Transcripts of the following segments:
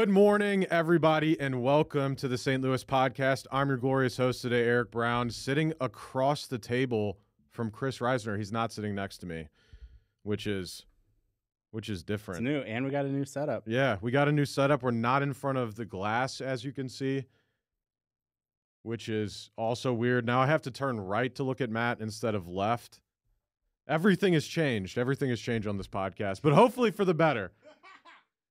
Good morning, everybody, and welcome to the St. Louis podcast. I'm your glorious host today, Eric Brown, sitting across the table from Kris Risner. He's not sitting next to me, which is different. It's new, and we got a new setup. Yeah, we got a new setup. We're not in front of the glass, as you can see, which is also weird. Now I have to turn right to look at Matt instead of left. Everything has changed. Everything has changed on this podcast, but hopefully for the better.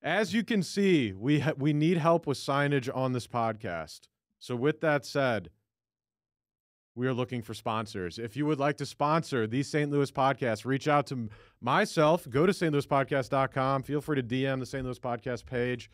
As you can see, we need help with signage on this podcast. So with that said, we are looking for sponsors. If you would like to sponsor the St. Louis podcast, reach out to myself. Go to stlouispodcast.com. Feel free to DM the St. Louis podcast page.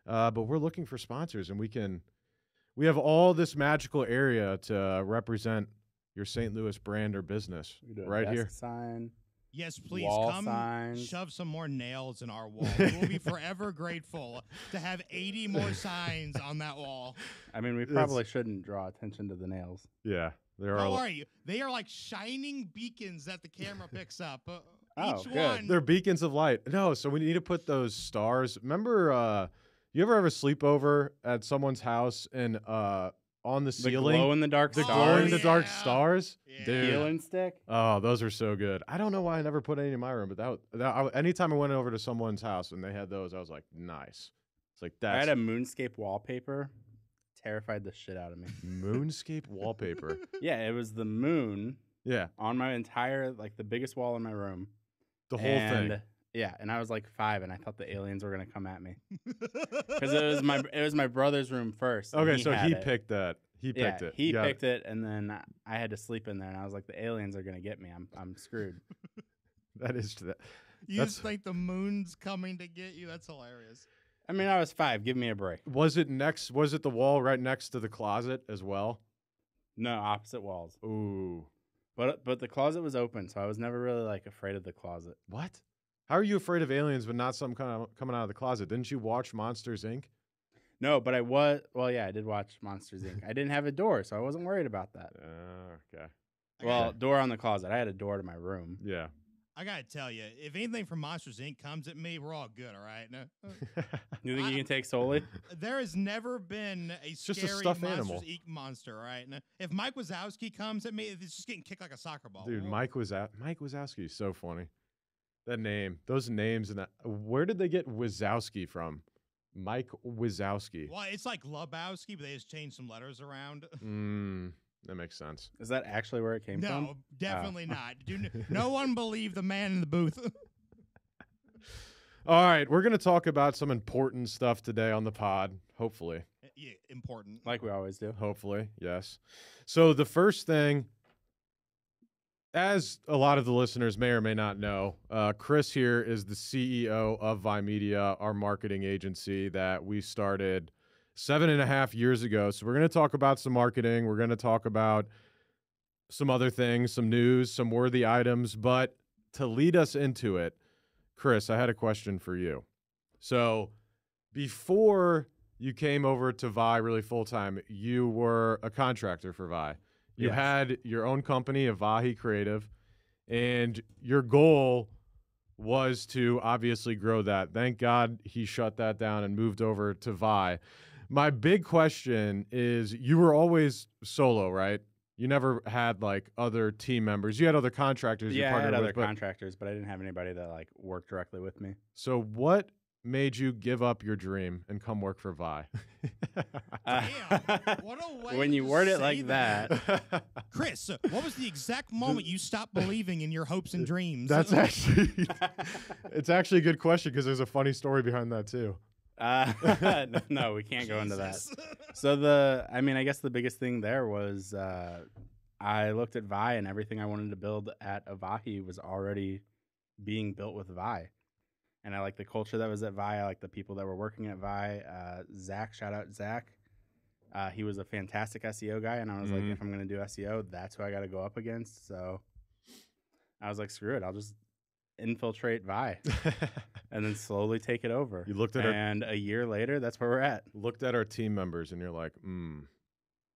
But we're looking for sponsors, and we have all this magical area to represent your St. Louis brand or business right here. Sign. Yes, please wall come signs. Shove some more nails in our wall. We will be forever grateful to have 80 more signs on that wall. I mean, we probably shouldn't draw attention to the nails. Yeah, there Don't are. worry. They are like shining beacons that the camera picks up. Oh, Each good. one. They're beacons of light. No, so we need to put those stars. Remember, you ever have a sleepover at someone's house and on the ceiling, glow in the dark the stars. glow in the dark Yeah. stars? Yeah. Dude. Healing stick. Oh, those are so good. I don't know why I never put any in my room, but anytime I went over to someone's house and they had those, I was like, nice. It's like I that's had a moonscape wallpaper. Terrified the shit out of me. moonscape wallpaper. Yeah, it was the moon Yeah, on my entire, like, the biggest wall in my room. the whole And, thing. Yeah, and I was like 5, and I thought the aliens were gonna come at me because it was my brother's room first. and Okay, so had he it. picked that. He picked it. He Got picked it, and then I had to sleep in there, and I was like, the aliens are gonna get me. I'm screwed. That is that. You That's- just think the moon's coming to get you? That's hilarious. I mean, I was 5. Give me a break. Was it the wall right next to the closet as well? No, opposite walls. Ooh. But the closet was open, so I was never really like afraid of the closet. What? How are you afraid of aliens but not something coming out of the closet? Didn't you watch Monsters, Inc.? No, but I was. Well, yeah, I did watch Monsters Inc. I didn't have a door, so I wasn't worried about that. Okay. Well, door on the closet. I had a door to my room. Yeah. I got to tell you, if anything from Monsters, Inc. comes at me, we're all good, all right? No, You think you can take Sully? there has never been a just a scary stuffed Monsters, animal. Inc. monster, all right? No, if Mike Wazowski comes at me, it's just getting kicked like a soccer ball. Dude, Mike Wazowski is so funny. That name, those names, and that. Where did they get Wazowski from? Mike Wazowski. Well, it's like Lebowski, but they just changed some letters around. That makes sense. Is that actually where it came from? No, definitely not. No one believed the man in the booth. All right, we're going to talk about some important stuff today on the pod, hopefully. Yeah, important. Like we always do. Hopefully, yes. So the first thing, as a lot of the listeners may or may not know, Kris here is the CEO of Vi Media, our marketing agency that we started 7.5 years ago. So we're going to talk about some marketing. We're going to talk about some other things, some news, some worthy items. But to lead us into it, Kris, I had a question for you. So before you came over to Vi really full-time, you were a contractor for Vi. You Yes. had your own company, Avahi Creative, and your goal was to obviously grow that. Thank God he shut that down and moved over to Vi. My big question is, you were always solo, right? You never had like other team members. You had other contractors you Yeah, I partnered had other with. But, contractors, but I didn't have anybody that like worked directly with me. so what made you give up your dream and come work for Vi? Damn, what a way When you to word it say like that. Chris, what was the exact moment you stopped believing in your hopes and dreams? That's actually it's actually a good question because there's a funny story behind that too. No, we can't go into that. Jesus. So I guess the biggest thing there was I looked at Vi, and everything I wanted to build at Avahi was already being built with Vi. And I like the culture that was at Vi. I like the people that were working at Vi. Zach, shout out Zach. He was a fantastic SEO guy, and I was like, if I'm going to do SEO, that's who I got to go up against. So I was like, screw it. I'll just infiltrate Vi and then slowly take it over. You looked at and a year later, that's where we're at. Looked at our team members and you're like,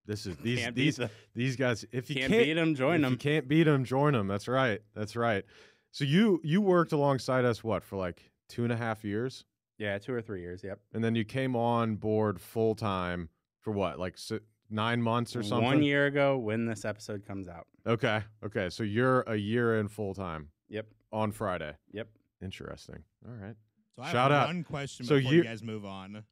this is Can't beat these guys. If you Can't beat them, join if them. you can't beat them, join them. That's right. That's right. So you worked alongside us for like 2.5 years? Yeah, 2 or 3 years. Yep. And then you came on board full time for what, like 9 months or something? 1 year ago when this episode comes out. Okay. Okay. So you're a year in full time. Yep. On Friday. Yep. Interesting. All right. So I Shout have out. one question So before you guys move on.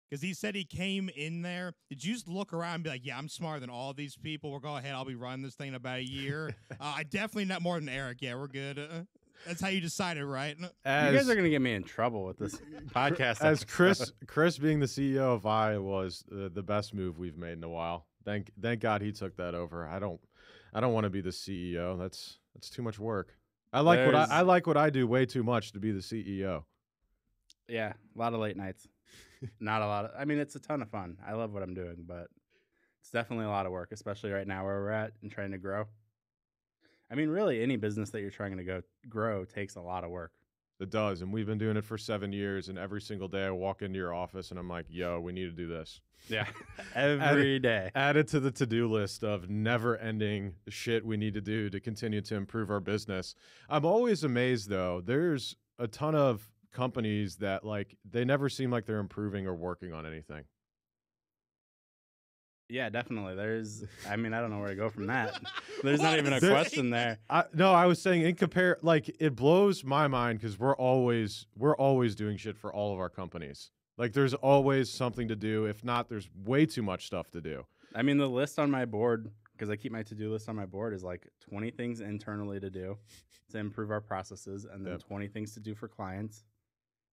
Because he said he came in there. Did you just look around and be like, yeah, I'm smarter than all these people. We'll go ahead. I'll be running this thing in about a year. I definitely not more than Eric. Yeah, we're good. That's how you decided, right? You guys are going to get me in trouble with this podcast. As Kris being the CEO of I was the best move we've made in a while. Thank God he took that over. I don't want to be the CEO. That's too much work. I like what I do way too much to be the CEO. Yeah, a lot of late nights. Not a lot of. I mean, it's a ton of fun. I love what I'm doing, but it's definitely a lot of work, especially right now where we're at and trying to grow. I mean, really, any business that you're trying to grow takes a lot of work. It does, and we've been doing it for 7 years, and every single day I walk into your office and I'm like, yo, we need to do this. Yeah, every day. Add it to the to-do list of never-ending shit we need to do to continue to improve our business. I'm always amazed, though. There's a ton of companies that, like, they never seem like they're improving or working on anything. Yeah, definitely. I mean, I don't know where to go from that. There's not even a question there. No, I was saying it blows my mind because we're always doing shit for all of our companies. Like, there's always something to do. If not, there's way too much stuff to do. I mean, the list on my board, because I keep my to-do list on my board, is like 20 things internally to do to improve our processes, and then 20 things to do for clients,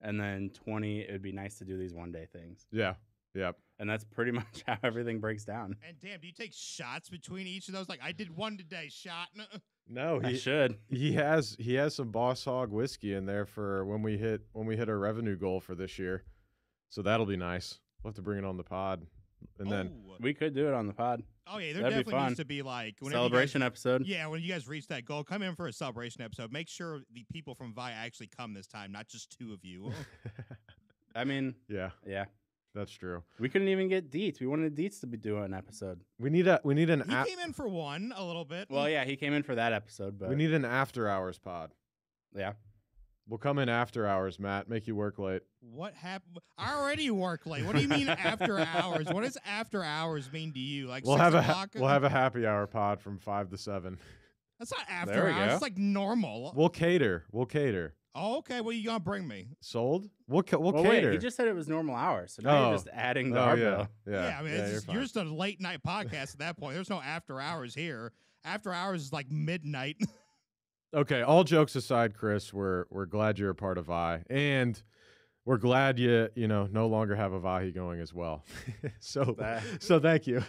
and then 20, it would be nice to do these one-day things. Yeah. Yep. And that's pretty much how everything breaks down. And damn, do you take shots between each of those? Like, I did one today, shot. No, I should. He has some Boss Hog whiskey in there for when we hit our revenue goal for this year. So that'll be nice. We'll have to bring it on the pod. And then we could do it on the pod. Oh yeah, there That'd be definitely fun. needs to be like celebration episode. Yeah, when you guys reach that goal, come in for a celebration episode. Make sure the people from Vi actually come this time, not just 2 of you. I mean, yeah. That's true. We couldn't even get Dietz. We wanted Dietz to be doing an episode. We need an. He came in for one a little bit. Well, yeah, he came in for that episode, but we need an after hours pod. Yeah, we'll come in after hours, Matt. Make you work late. What happened? I already work late. What do you mean after hours? What does after hours mean to you? Like we'll 6 have o'clock? We'll have a happy hour pod from 5 to 7. That's not after hours. It's like normal. We'll cater. Oh, okay. What are you gonna bring me? Sold? We'll cater. Wait, he just said it was normal hours, so now you're just adding the our bill. Yeah, I mean, you're just a late night podcast at that point. There's no after hours here. After hours is like midnight. Okay, all jokes aside, Kris, we're glad you're a part of I, and we're glad you no longer have Avahi going as well. so thank you.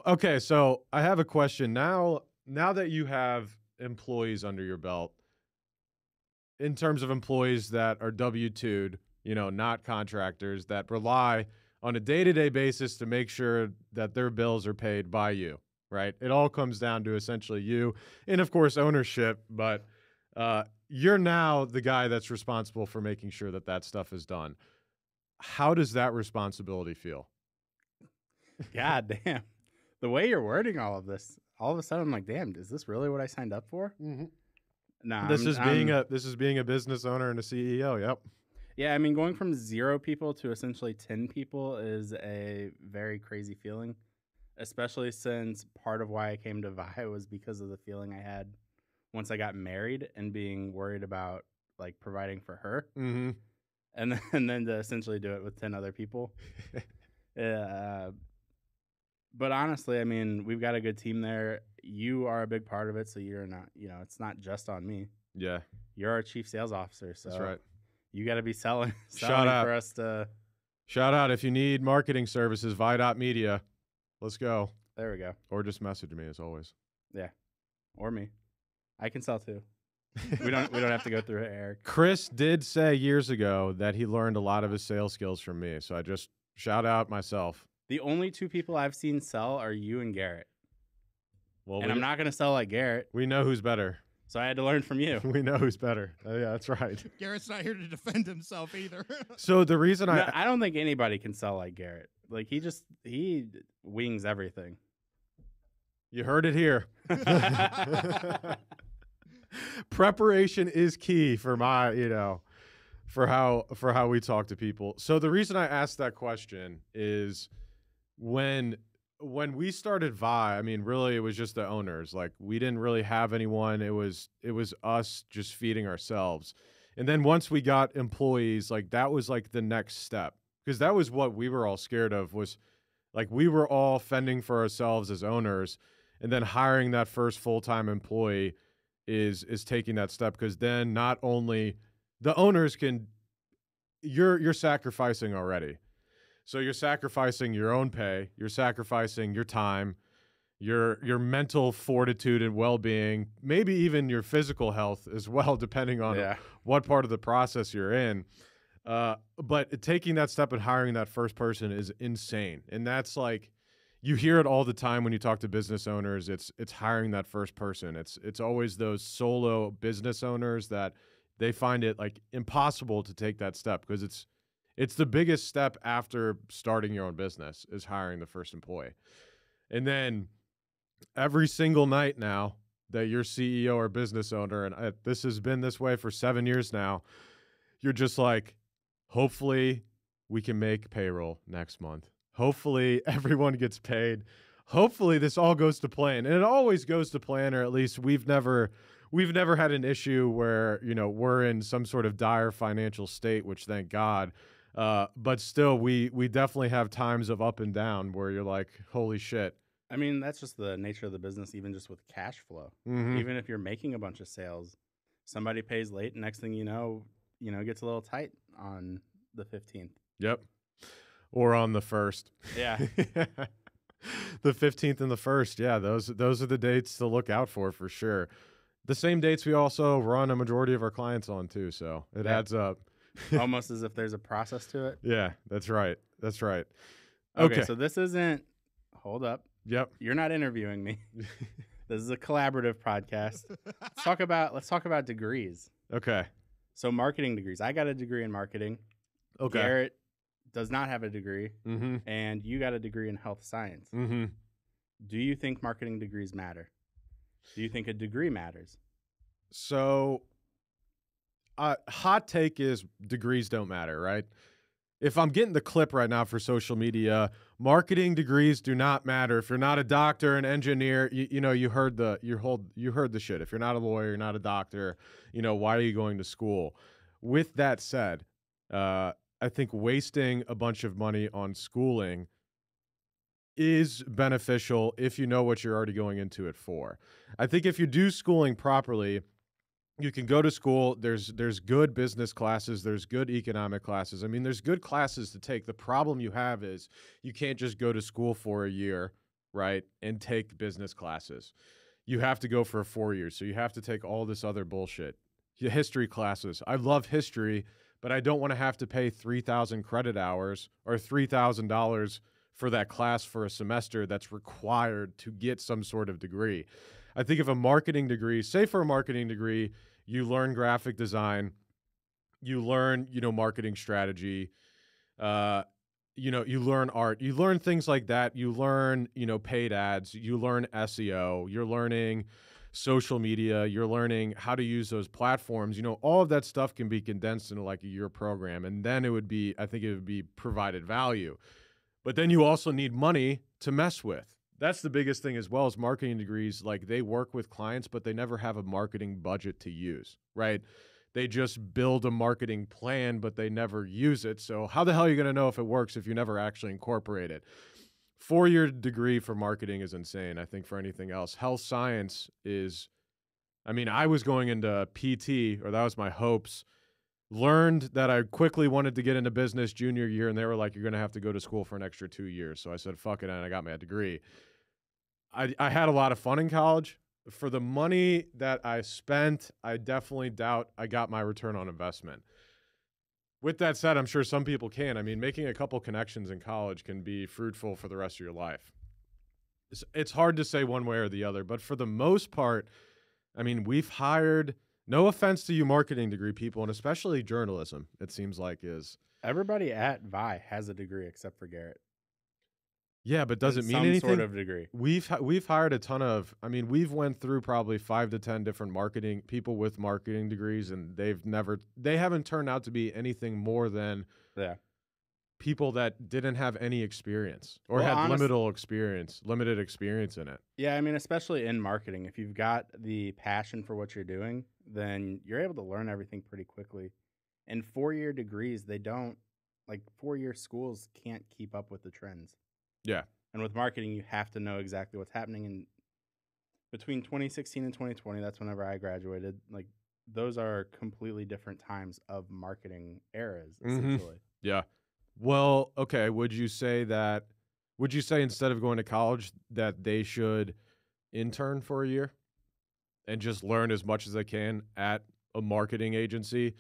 Okay, so I have a question now that you have employees under your belt. In terms of employees that are W-2'd, not contractors, that rely on a day-to-day basis to make sure that their bills are paid by you, right? It all comes down to essentially you and, of course, ownership, but you're now the guy that's responsible for making sure that stuff is done. How does that responsibility feel? God damn. The way you're wording all of this, all of a sudden I'm like, damn, is this really what I signed up for? Mm-hmm. No, this is being a business owner and a CEO. Yep. Yeah, I mean, going from 0 people to essentially 10 people is a very crazy feeling, especially since part of why I came to Vi was because of the feeling I had once I got married and being worried about like providing for her, and then to essentially do it with 10 other people. But honestly, I mean, we've got a good team there. You are a big part of it, so you're not, it's not just on me. Yeah. You're our chief sales officer, so that's right. You got to be selling Shout out for us to. Shout out if you need marketing services, Vi.media. Let's go. There we go. Or just message me as always. Yeah, or me. I can sell too. we don't have to go through Eric. Kris did say years ago that he learned a lot of his sales skills from me, so I just shout out myself. The only 2 people I've seen sell are you and Garrett. Well, and I'm not going to sell like Garrett. We know who's better. So I had to learn from you. We know who's better. Yeah, that's right. Garrett's not here to defend himself either. So the reason I don't think anybody can sell like Garrett. Like he wings everything. You heard it here. Preparation is key for for how we talk to people. So the reason I asked that question is when we started Vi, I mean, really, it was just the owners. Like, we didn't really have anyone. It was us just feeding ourselves. And then once we got employees, like, that was like the next step, because that was what we were all scared of. Was like, we were all fending for ourselves as owners, and then hiring that first full-time employee is taking that step, because then not only the owners can, you're sacrificing already. So you're sacrificing your own pay, you're sacrificing your time, your mental fortitude and well-being, maybe even your physical health as well, depending on what part of the process you're in. But taking that step and hiring that first person is insane. And that's like, you hear it all the time when you talk to business owners. It's hiring that first person. It's always those solo business owners that they find it like impossible to take that step, because it's the biggest step after starting your own business, is hiring the first employee. And then every single night now that you're CEO or business owner, and this has been this way for 7 years now, you're just like, hopefully we can make payroll next month. Hopefully everyone gets paid. Hopefully this all goes to plan. And it always goes to plan, or at least we've never had an issue where, we're in some sort of dire financial state, which thank God. But still, we definitely have times of up and down where you're like, holy shit. I mean, that's just the nature of the business, even just with cash flow. Mm-hmm. Even if you're making a bunch of sales, somebody pays late, and next thing you know, it gets a little tight on the 15th. Yep. Or on the 1st. Yeah. The 15th and the 1st. Yeah, those are the dates to look out for sure. The same dates we also run a majority of our clients on too, so it adds up. Almost as if there's a process to it. Yeah, that's right. That's right. Okay, so this isn't. Hold up. Yep. You're not interviewing me. This is a collaborative podcast. Let's talk about degrees. Okay. So marketing degrees. I got a degree in marketing. Okay. Garrett does not have a degree, mm-hmm. and you got a degree in health science. Mm-hmm. Do you think marketing degrees matter? Do you think a degree matters? So, hot take is degrees don't matter, right? If I'm getting the clip right now for social media, marketing degrees do not matter. If you're not a doctor, an engineer, you heard the shit. If you're not a lawyer, you're not a doctor, why are you going to school? With that said, I think wasting a bunch of money on schooling is beneficial if you know what you're already going into it for. I think if you do schooling properly, you can go to school. There's good business classes. There's good economic classes. I mean, there's good classes to take. The problem you have is you can't just go to school for a year, right, and take business classes. You have to go for 4 years. So you have to take all this other bullshit. History classes. I love history, but I don't want to have to pay 3,000 credit hours or $3,000 for that class for a semester that's required to get some sort of degree. I think if a marketing degree, say for a marketing degree, you learn graphic design, you learn, marketing strategy, you learn art, you learn things like that. You learn, paid ads, you learn SEO, you're learning social media, you're learning how to use those platforms. All of that stuff can be condensed into like a year program. And then I think it would be provided value. But then you also need money to mess with. That's the biggest thing as well as marketing degrees. Like, they work with clients, but they never have a marketing budget to use, right? They just build a marketing plan, but they never use it. So how the hell are you going to know if it works if you never actually incorporate it? 4-year degree for marketing is insane, I think, for anything else. Health science is, I was going into PT, or that was my hopes. Learned that I quickly wanted to get into business junior year, and they were like, you're going to have to go to school for an extra 2 years. So I said, fuck it, and I got my degree. I had a lot of fun in college. For the money that I spent, I definitely doubt I got my return on investment. With that said, I'm sure some people can. Making a couple connections in college can be fruitful for the rest of your life. It's hard to say one way or the other, but for the most part, we've hired, no offense to you marketing degree people, and especially journalism, it seems like is. Everybody at Vi has a degree except for Garrett. Yeah, but does in it mean some anything? sort of degree. We've hired a ton of. I mean, we've went through probably 5 to 10 different marketing people with marketing degrees, and they haven't turned out to be anything more than Yeah. people that didn't have any experience or Well, had limited experience in it. Yeah, I mean, especially in marketing, if you've got the passion for what you're doing, then you're able to learn everything pretty quickly. And 4-year degrees, they don't, like 4-year schools can't keep up with the trends. Yeah. And with marketing, you have to know exactly what's happening. And between 2016 and 2020, that's whenever I graduated. Like, those are completely different times of marketing eras, essentially. Yeah. Well, okay. Would you say instead of going to college that they should intern for a year and just learn as much as they can at a marketing agency?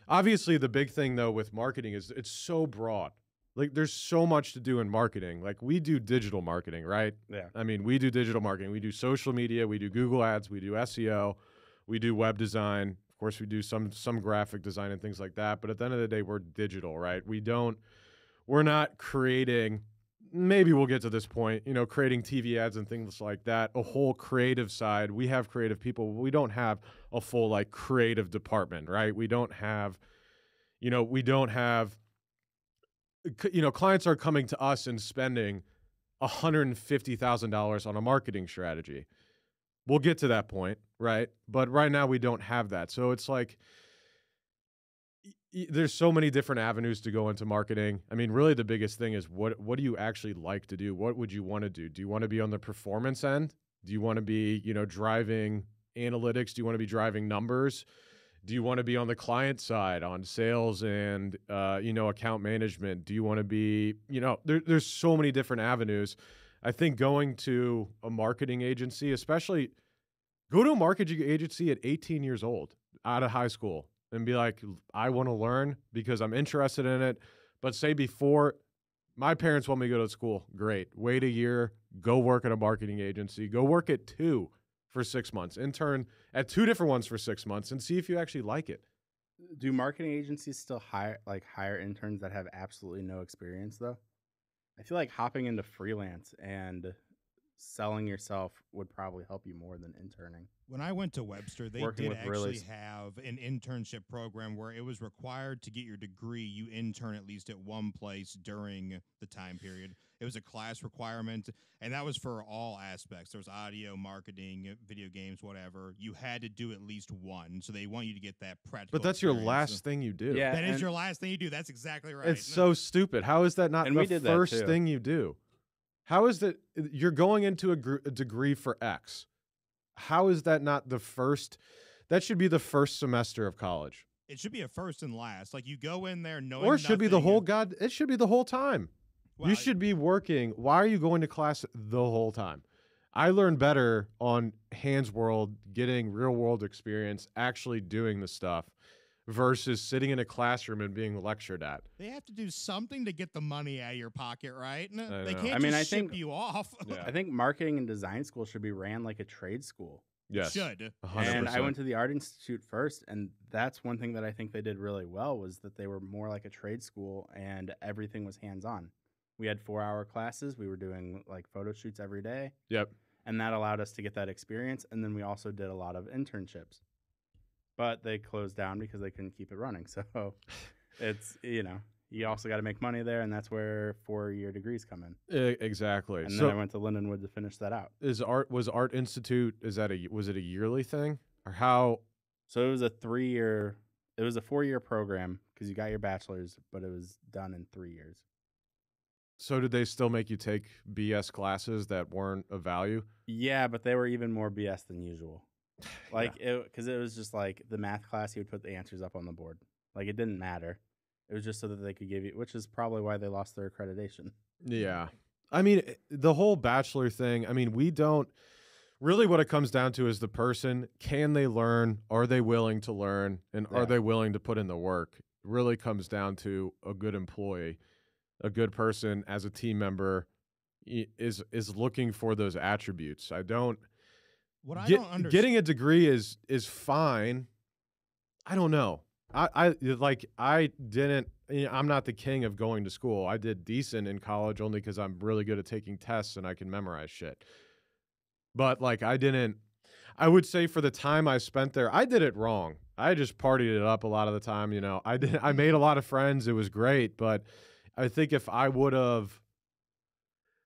Obviously, the big thing though with marketing is it's so broad. Like there's so much to do in marketing. Like we do digital marketing, right? Yeah. I mean, we do digital marketing. We do social media, we do Google Ads, we do SEO, we do web design. Of course, we do some graphic design and things like that, but at the end of the day, we're digital, right? We're not creating, maybe we'll get to this point, creating TV ads and things like that, a whole creative side. We have creative people. We don't have a full like creative department, right? We don't have clients are coming to us and spending $150,000 on a marketing strategy. We'll get to that point, right? But right now we don't have that. So it's like there's so many different avenues to go into marketing. I mean, really the biggest thing is what do you actually like to do? What would you want to do? Do you want to be on the performance end? Do you want to be, driving analytics? Do you want to be driving numbers? Do you want to be on the client side on sales and, account management? Do you want to be, there's so many different avenues. I think going to a marketing agency, especially go to a marketing agency at 18 years old out of high school and be like, I want to learn because I'm interested in it. But say before my parents want me to go to school, great. Wait a year, go work at a marketing agency, go work at 2 for 6 months, intern at 2 different ones for 6 months and see if you actually like it. Do marketing agencies still hire interns that have absolutely no experience though? I feel like hopping into freelance and selling yourself would probably help you more than interning. When I went to Webster, they Working did with actually have an internship program where it was required to get your degree, you intern at least at one place during the time period. It was a class requirement, and that was for all aspects. There was audio, marketing, video games, whatever. You had to do at least one, so they want you to get that practical But that's your experience. last thing you do. Yeah, That is and- your last thing you do. That's exactly right. It's so stupid. How is that not And we the did that first too. thing you do? How is that you're going into a degree for X? How is that not the first? That should be the first semester of college. It should be a first and last. Like you go in there knowing Or it should be the nothing. whole it should be the whole time. Well, You should be working. Why are you going to class the whole time? I learned better on Hands World, getting real world experience, actually doing the stuff versus sitting in a classroom and being lectured at. They have to do something to get the money out of your pocket, right? No, I they know. can't I mean, just I ship think- you off. Yeah. I think marketing and design school should be ran like a trade school. Yes. Should. 100%. And I went to the Art Institute first, and that's one thing that I think they did really well was that they were more like a trade school and everything was hands-on. We had 4-hour classes. We were doing like photo shoots every day, Yep. and that allowed us to get that experience. And then we also did a lot of internships, but they closed down because they couldn't keep it running. So it's, you also got to make money there, and that's where 4-year degrees come in. Exactly. And So then I went to Lindenwood to finish that out. was Art Institute, was it a yearly thing? Or how So it was a 4-year program because you got your bachelor's, but it was done in 3 years. so did they still make you take BS classes that weren't of value? Yeah, but they were even more BS than usual. Like, because it was just like the math class, he would put the answers up on the board. Like, it didn't matter. It was just so that they could give you, which is probably why they lost their accreditation. Yeah. I mean, the whole bachelor thing, I mean, we don't really what it comes down to is the person, can they learn? Are they willing to learn? And Yeah. are they willing to put in the work? It really comes down to a good employee, a good person as a team member is looking for those attributes. I don't What I don't understand. getting a degree is fine. I don't know. I I'm not the king of going to school. I did decent in college only because I'm really good at taking tests and I can memorize shit. But like I would say for the time I spent there, I did it wrong. I just partied it up a lot of the time. I made a lot of friends. It was great. But I think if I would have,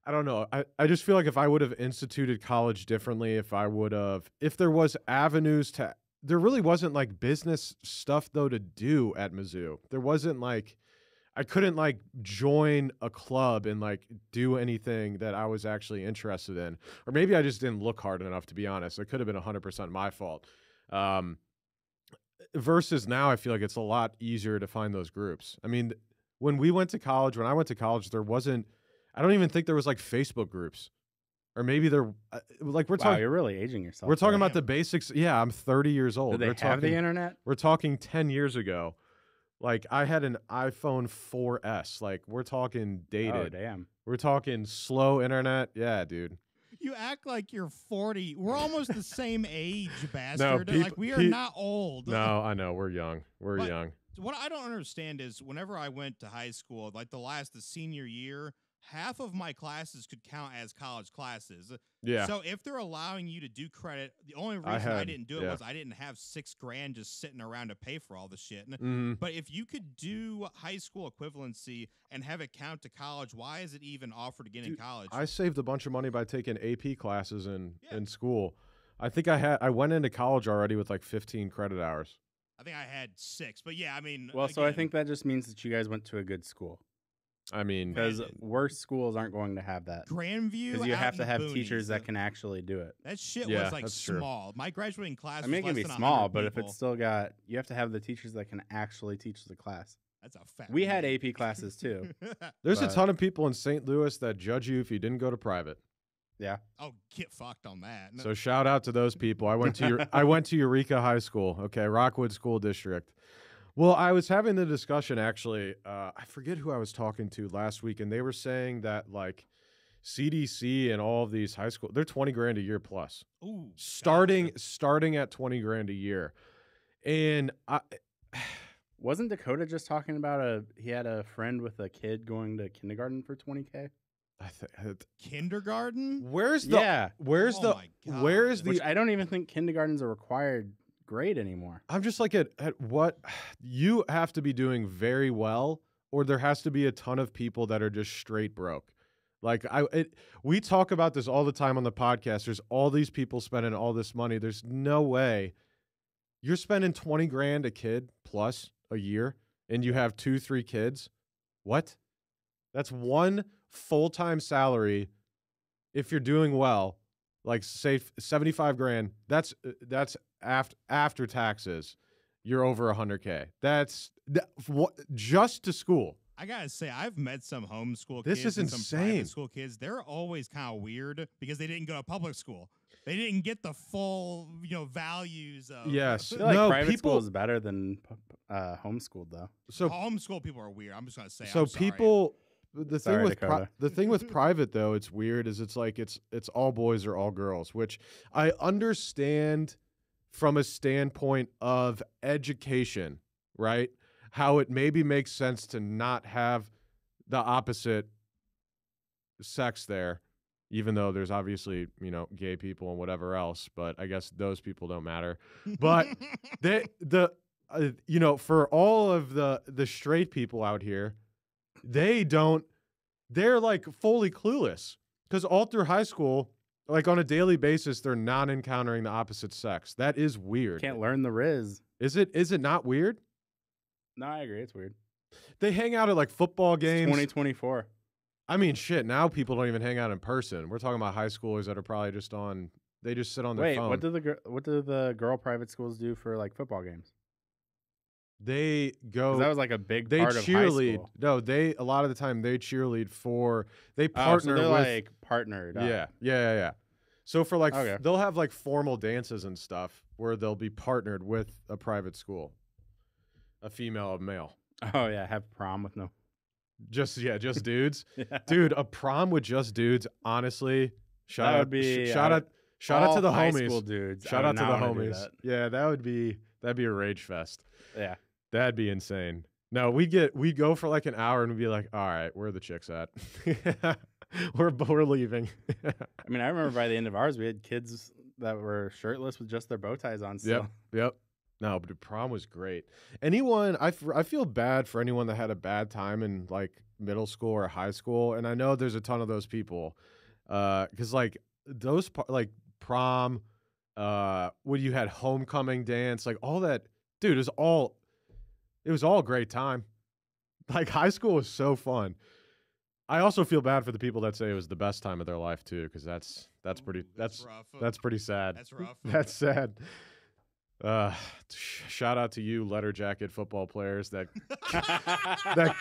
I don't know. I just feel like if I would have instituted college differently, if there was avenues there really wasn't like business stuff though to do at Mizzou. There wasn't like, I couldn't like join a club and like do anything that I was actually interested in. Or maybe I just didn't look hard enough, to be honest. It could have been 100% my fault. Versus now, I feel like it's a lot easier to find those groups. I mean, when I went to college, I don't even think there was like Facebook groups. Or maybe they're like we're talking. You're really aging yourself. We're talking about the basics. Yeah, I'm 30 years old. Do they have the internet? We're talking 10 years ago. Like I had an iPhone 4S. Like we're talking dated. Oh damn. We're talking slow internet. Yeah, dude. You act like you're 40. We're almost the same age, bastard. No, like we are not old. No, I know we're young. We're young. What I don't understand is whenever I went to high school, like the senior year, half of my classes could count as college classes. Yeah. So if they're allowing you to do credit, the only reason I didn't do it was I didn't have $6,000 just sitting around to pay for all the shit. Mm-hmm. But if you could do high school equivalency and have it count to college, why is it even offered again in college? I saved a bunch of money by taking AP classes in school. I think I went into college already with like 15 credit hours. I think I had 6, but yeah, I mean. Well, so I think that just means that you guys went to a good school. I mean, because worse schools aren't going to have that. Grandview, because you have to have teachers that can actually do it. That shit was like small. My graduating class. I mean, it can be small, but if it's still got, you have to have the teachers that can actually teach the class. That's a fact. We had AP classes too. There's a ton of people in St. Louis that judge you if you didn't go to private. Yeah. Oh, get fucked on that. So shout out to those people. I went to Eureka High School. Okay, Rockwood School District. Well, I was having the discussion actually. I forget who I was talking to last week, and they were saying that like CDC and all of these high school, they're $20,000 a year plus. Ooh, starting at $20,000 a year, and wasn't Dakota just talking about he had a friend with a kid going to kindergarten for $20,000? I think kindergarten. Where's the? Which I don't even think kindergarten's a required grade anymore. I'm just like at what you have to be doing very well, or there has to be a ton of people that are just straight broke. Like we talk about this all the time on the podcast. There's all these people spending all this money. There's no way you're spending $20,000 a kid plus a year, and you have 2-3 kids. What? That's one full-time salary. If you're doing well, like say $75,000, that's after taxes, you're over $100,000. That's just to school. I gotta say, I've met some homeschool kids. This is insane. Some private school kids. They're always kind of weird because they didn't go to public school. They didn't get the full, values of. Yes, I feel like private school is better than homeschooled though. So homeschool people are weird. I'm just gonna say. So people. The thing with private though, it's weird is it's like it's all boys or all girls, which I understand from a standpoint of education, right? How it maybe makes sense to not have the opposite sex there, even though there's obviously, gay people and whatever else, but I guess those people don't matter. But for all of the straight people out here, they're like fully clueless because all through high school, like on a daily basis, they're not encountering the opposite sex. That is weird. Can't learn the Riz. Is it not weird? No, I agree. It's weird. They hang out at like football games. 2024. I mean, shit. Now people don't even hang out in person. We're talking about high schoolers that are probably just they just sit on their phone. What do the girl private schools do for like football games? They go. That was like a big part of high school. No, a lot of the time they cheerlead for. They partner so they're with like partnered. Yeah. So for like they'll have like formal dances and stuff where they'll be partnered with a private school, a female, a male. Oh yeah, have prom with no. Just dudes. Yeah. Dude, a prom with just dudes. Honestly, shout out to the homies. School dudes. Shout out to the homies. Yeah, that'd be a rage fest. Yeah. That'd be insane. No, we'd go for like an hour and we'd be like, all right, where are the chicks at? we're leaving. I mean, I remember by the end of ours, we had kids that were shirtless with just their bow ties on still. Yep. No, but the prom was great. Anyone, I feel bad for anyone that had a bad time in like middle school or high school, and I know there's a ton of those people, because like those like prom, when you had homecoming dance, like all that, dude, it was all a great time. Like high school was so fun. I also feel bad for the people that say it was the best time of their life too, because that's pretty rough. that's pretty sad. That's rough. That's sad. Shout out to you, letter jacket football players that that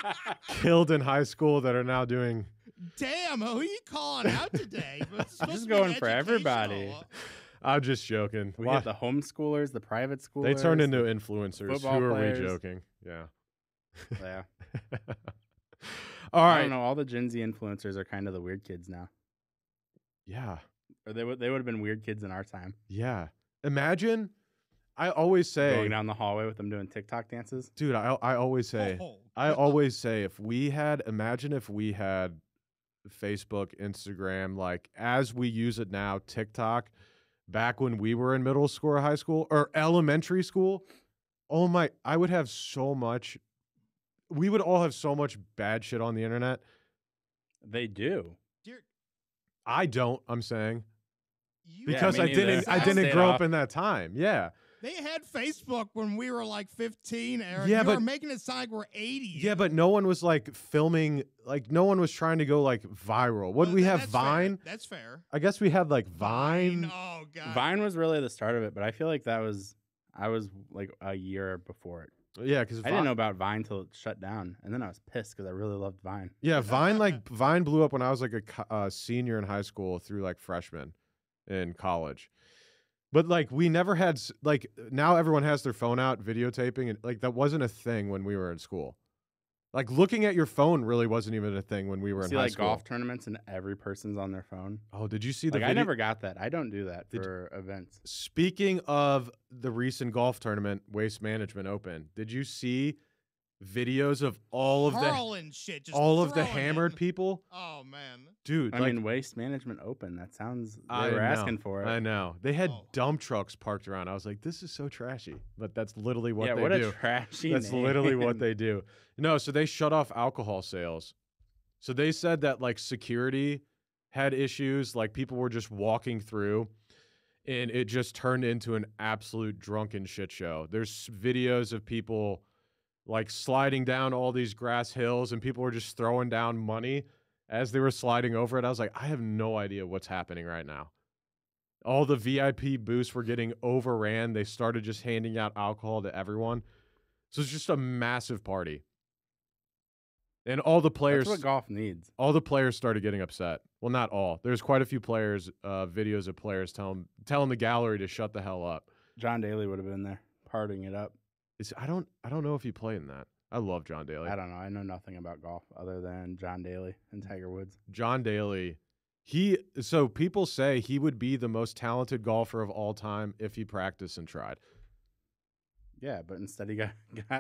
killed in high school that are now doing. Damn, who are you calling out today? It's supposed Just to be going for everybody. educational. I'm just joking. We had the homeschoolers, the private schoolers. They turned into influencers. football Who are players. we joking? Yeah. Yeah. All I right. don't know. All the Gen Z influencers are kind of the weird kids now. Yeah. Or they would have been weird kids in our time. Yeah. Imagine. I always say, Going down the hallway with them doing TikTok dances. dude. I always say. Oh, I always say, imagine if we had Facebook, Instagram, like as we use it now, TikTok, back when we were in middle school or high school or elementary school. Oh my, I would have so much. We would all have so much bad shit on the internet. They do. Dear, I don't, I'm saying. you Because me I neither. didn't I didn't stayed grow off. up in that time. Yeah. They had Facebook when we were like 15, Eric. Yeah, you but- are making it sound like we're 80. Yeah, but no one was like filming, like no one was trying to go like viral. What did we have? That's Vine? Fair. That's fair. I guess we had like Vine. Oh, God. Vine was really the start of it, but I feel like I was like a year before it. Yeah, because I didn't know about Vine till it shut down, and then I was pissed because I really loved Vine. Yeah, Vine blew up when I was like a senior in high school through like freshman in college. But like we never had like now everyone has their phone out videotaping, and like that wasn't a thing when we were in school. Like looking at your phone really wasn't even a thing when we were in See high like school. golf tournaments and every person's on their phone. Oh, did you see the Like I video? never got that. I don't do that Did- for events. Speaking of the recent golf tournament, Waste Management Open, did you see videos of all of Hurling shit. Just the throwing hammered it. people? Oh, man. Dude, I like mean, Waste Management Open. That sounds. I They were know. asking for it. I know. They had Oh. dump trucks parked around. I was like, this is so trashy. But that's literally what yeah, they what do. a trashy. That's name. literally what they do. No, so they shut off alcohol sales. So they said that like security had issues, like people were just walking through and it just turned into an absolute drunken shit show. There's videos of people like sliding down all these grass hills and people were just throwing down money as they were sliding over it. I was like, I have no idea what's happening right now. All the VIP booths were getting overran. They started just handing out alcohol to everyone. So it's just a massive party. And all the players That's what golf needs. all the players started getting upset. Well, not all. There's quite a few players, videos of players telling the gallery to shut the hell up. John Daly would have been there, partying it up. I don't know if he played in that. I love John Daly. I don't know. I know nothing about golf other than John Daly and Tiger Woods. John Daly, so people say he would be the most talented golfer of all time if he practiced and tried. Yeah, but instead he got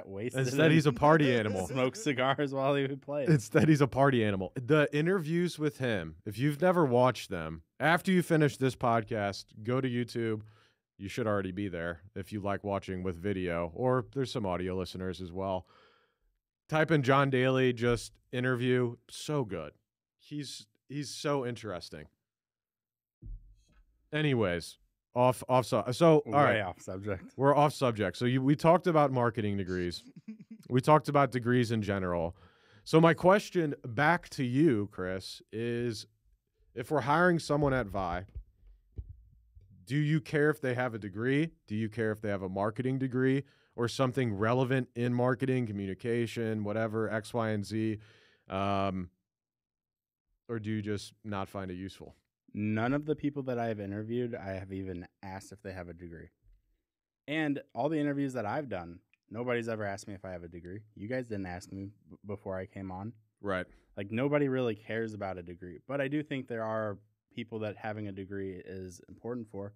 wasted. Instead, and he's a party animal. smoked cigars while he would play. Instead, he's a party animal. The interviews with him, if you've never watched them, after you finish this podcast, go to YouTube. You should already be there if you like watching with video, or there's some audio listeners as well. Type in John Daly, just interview. So good. He's so interesting. Anyways, off. So all right. Way off subject. We're off subject. So we talked about marketing degrees. We talked about degrees in general. So my question back to you, Kris, is if we're hiring someone at Vi, do you care if they have a degree? Do you care if they have a marketing degree or something relevant in marketing, communication, whatever, X, Y, and Z? Or do you just not find it useful? None of the people that I have interviewed, I have even asked if they have a degree. And all the interviews that I've done, nobody's ever asked me if I have a degree. You guys didn't ask me before I came on. Right. Like, nobody really cares about a degree. But I do think there are people that having a degree is important for.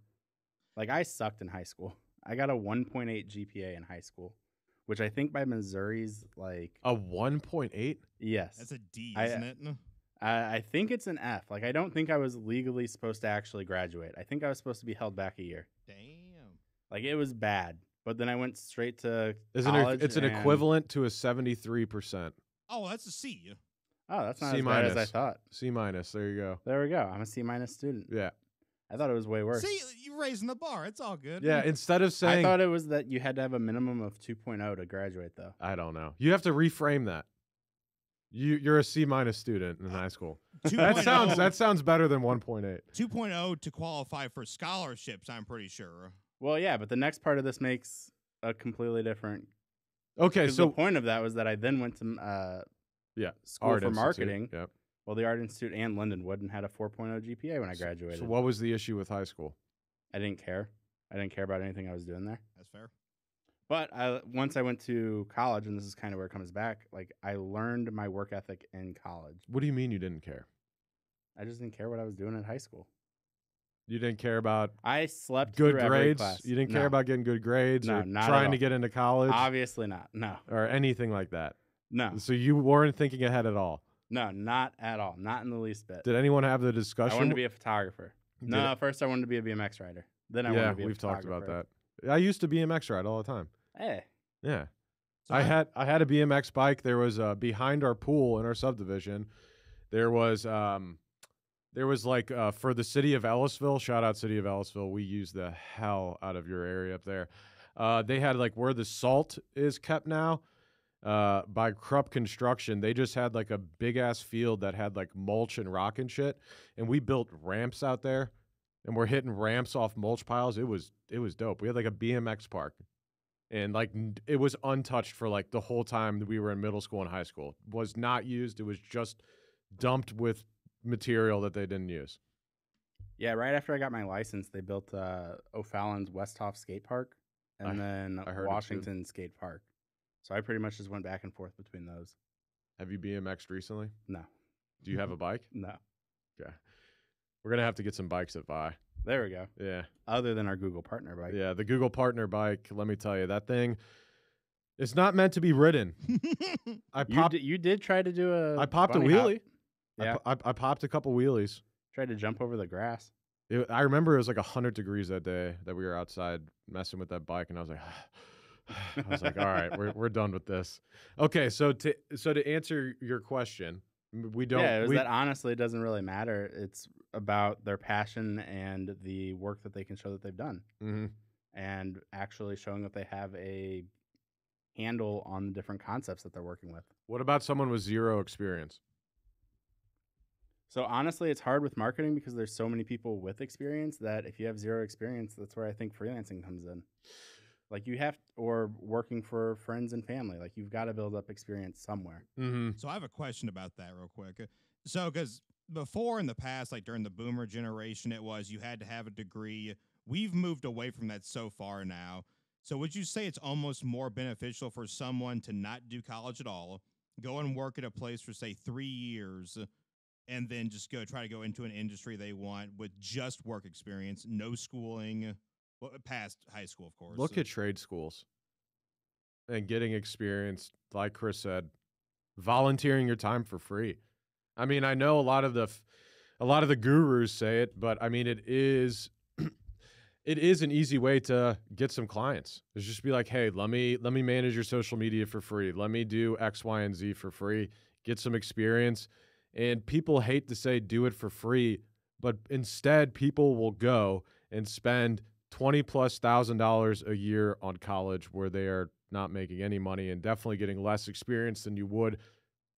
Like, I sucked in high school. I got a 1.8 GPA in high school, which I think by Missouri's like A 1.8? yes. That's a D, I- isn't it? I think it's an F. Like I don't think I was legally supposed to actually graduate. I think I was supposed to be held back a year. Damn. Like it was bad. But then I went straight to It's college. an and- equivalent to a 73%. Oh, that's a C. Oh, that's not C as bad as I minus. thought. C minus. There you go. There we go. I'm a C minus student. Yeah. I thought it was way worse. See, you're raising the bar. It's all good. Yeah. Instead of I saying, thought it was that you had to have a minimum of 2.0 to graduate, though. I don't know. You have to reframe that. You're a C minus student in high school. 2.0 That sounds better than 1.8. 2.0 to qualify for scholarships, I'm pretty sure. Well, yeah, but the next part of this makes a completely different. Okay, 'Cause so the point of that was that I then went to yeah, school Art for Institute. marketing. Yep. Well, the Art Institute and Lindenwood and had a 4.0 GPA when I graduated. So what was the issue with high school? I didn't care. I didn't care about anything I was doing there. That's fair. But once I went to college, and this is kind of where it comes back, like I learned my work ethic in college. What do you mean you didn't care? I just didn't care what I was doing at high school. You didn't care about I slept good through every grades? class. You didn't No. care about getting good grades No, or not at trying to all. get into college Obviously not. No, or anything like that. no, So you weren't thinking ahead at all. no, not at all. Not in the least bit. Did anyone have the I discussion? wanted to be a photographer. Did No, first I wanted to be a BMX rider. Then I wanted yeah, to be a we've talked about photographer. that. I used to BMX ride all the time. Hey, Yeah. So I had a BMX bike. There was behind our pool in our subdivision. There was like for the city of Ellisville. Shout out city of Ellisville. We use the hell out of your area up there. They had like where the salt is kept now by Krupp Construction. They just had like a big ass field that had like mulch and rock and shit, and we built ramps out there, and we're hitting ramps off mulch piles. It was dope. We had like a BMX park. And like it was untouched for like the whole time that we were in middle school and high school. It was not used. It was just dumped with material that they didn't use. yeah. Right after I got my license, they built O'Fallon's Westhoff Skate Park and then I heard it too. Washington Skate Park. So I pretty much just went back and forth between those. Have you BMX'd recently? No, Do you have a bike? no. Okay. We're gonna have to get some bikes at Vi. There we go. Yeah. Other than our Google partner bike. Yeah. The Google Partner bike, let me tell you, that thing it's not meant to be ridden. I popped You did try to do a. I popped a bunny hop. wheelie. Yeah. I popped a couple wheelies. Tried to jump over the grass. I remember it was like 100 degrees that day that we were outside messing with that bike, and I was like, all right, we're done with this. Okay, so to answer your question, we don't. Yeah, it was we, that honestly it doesn't really matter. It's about their passion and the work that they can show that they've done, Mhm. and actually showing that they have a handle on the different concepts that they're working with. What about someone with zero experience? So honestly, it's hard with marketing because there's so many people with experience that if you have zero experience, that's where I think freelancing comes in. Like you have, or working for friends and family, like you've got to build up experience somewhere. Mm-hmm. So I have a question about that real quick. So, because before in the past, like during the boomer generation, it was you had to have a degree. We've moved away from that so far now. So would you say it's almost more beneficial for someone to not do college at all, go and work at a place for, say, 3 years, and then just try to go into an industry they want with just work experience, no schooling, well, past high school, of course. Look at trade schools and getting experience, like Kris said, volunteering your time for free. I mean, I know a lot of the gurus say it, but I mean, it is an easy way to get some clients. It's just be like, hey, let me manage your social media for free. Let me do X, Y, and Z for free. Get some experience. And people hate to say do it for free, but instead people will go and spend $20,000+ a year on college where they are not making any money and definitely getting less experience than you would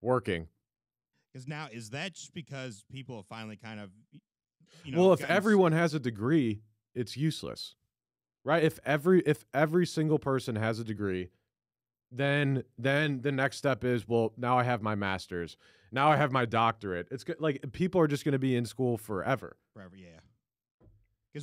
working. Because now, is that just because people have finally kind of, Well, if gotten everyone has a degree, it's useless, right? If every single person has a degree, then the next step is, well, now I have my master's, now I have my doctorate. It's like people are just going to be in school forever. forever, yeah.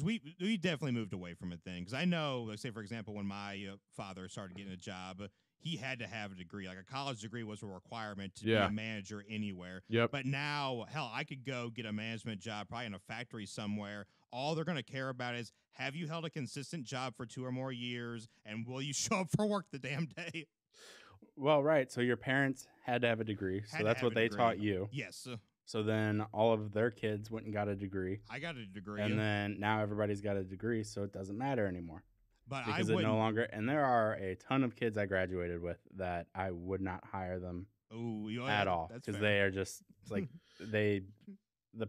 Because we definitely moved away from it then. Because I know, like, say, for example, when my father started getting a job, he had to have a degree. Like, a college degree was a requirement to be a manager anywhere. Yep. But now, hell, I could go get a management job probably in a factory somewhere. All they're going to care about is, have you held a consistent job for 2 or more years, and will you show up for work the damn day? Well, right. So your parents had to have a degree. So that's what they taught you. Yes. So then all of their kids went and got a degree. I got a degree. And then now everybody's got a degree, so it doesn't matter anymore. But because it no longer. And there are a ton of kids I graduated with that I would not hire them at all, because they are just like the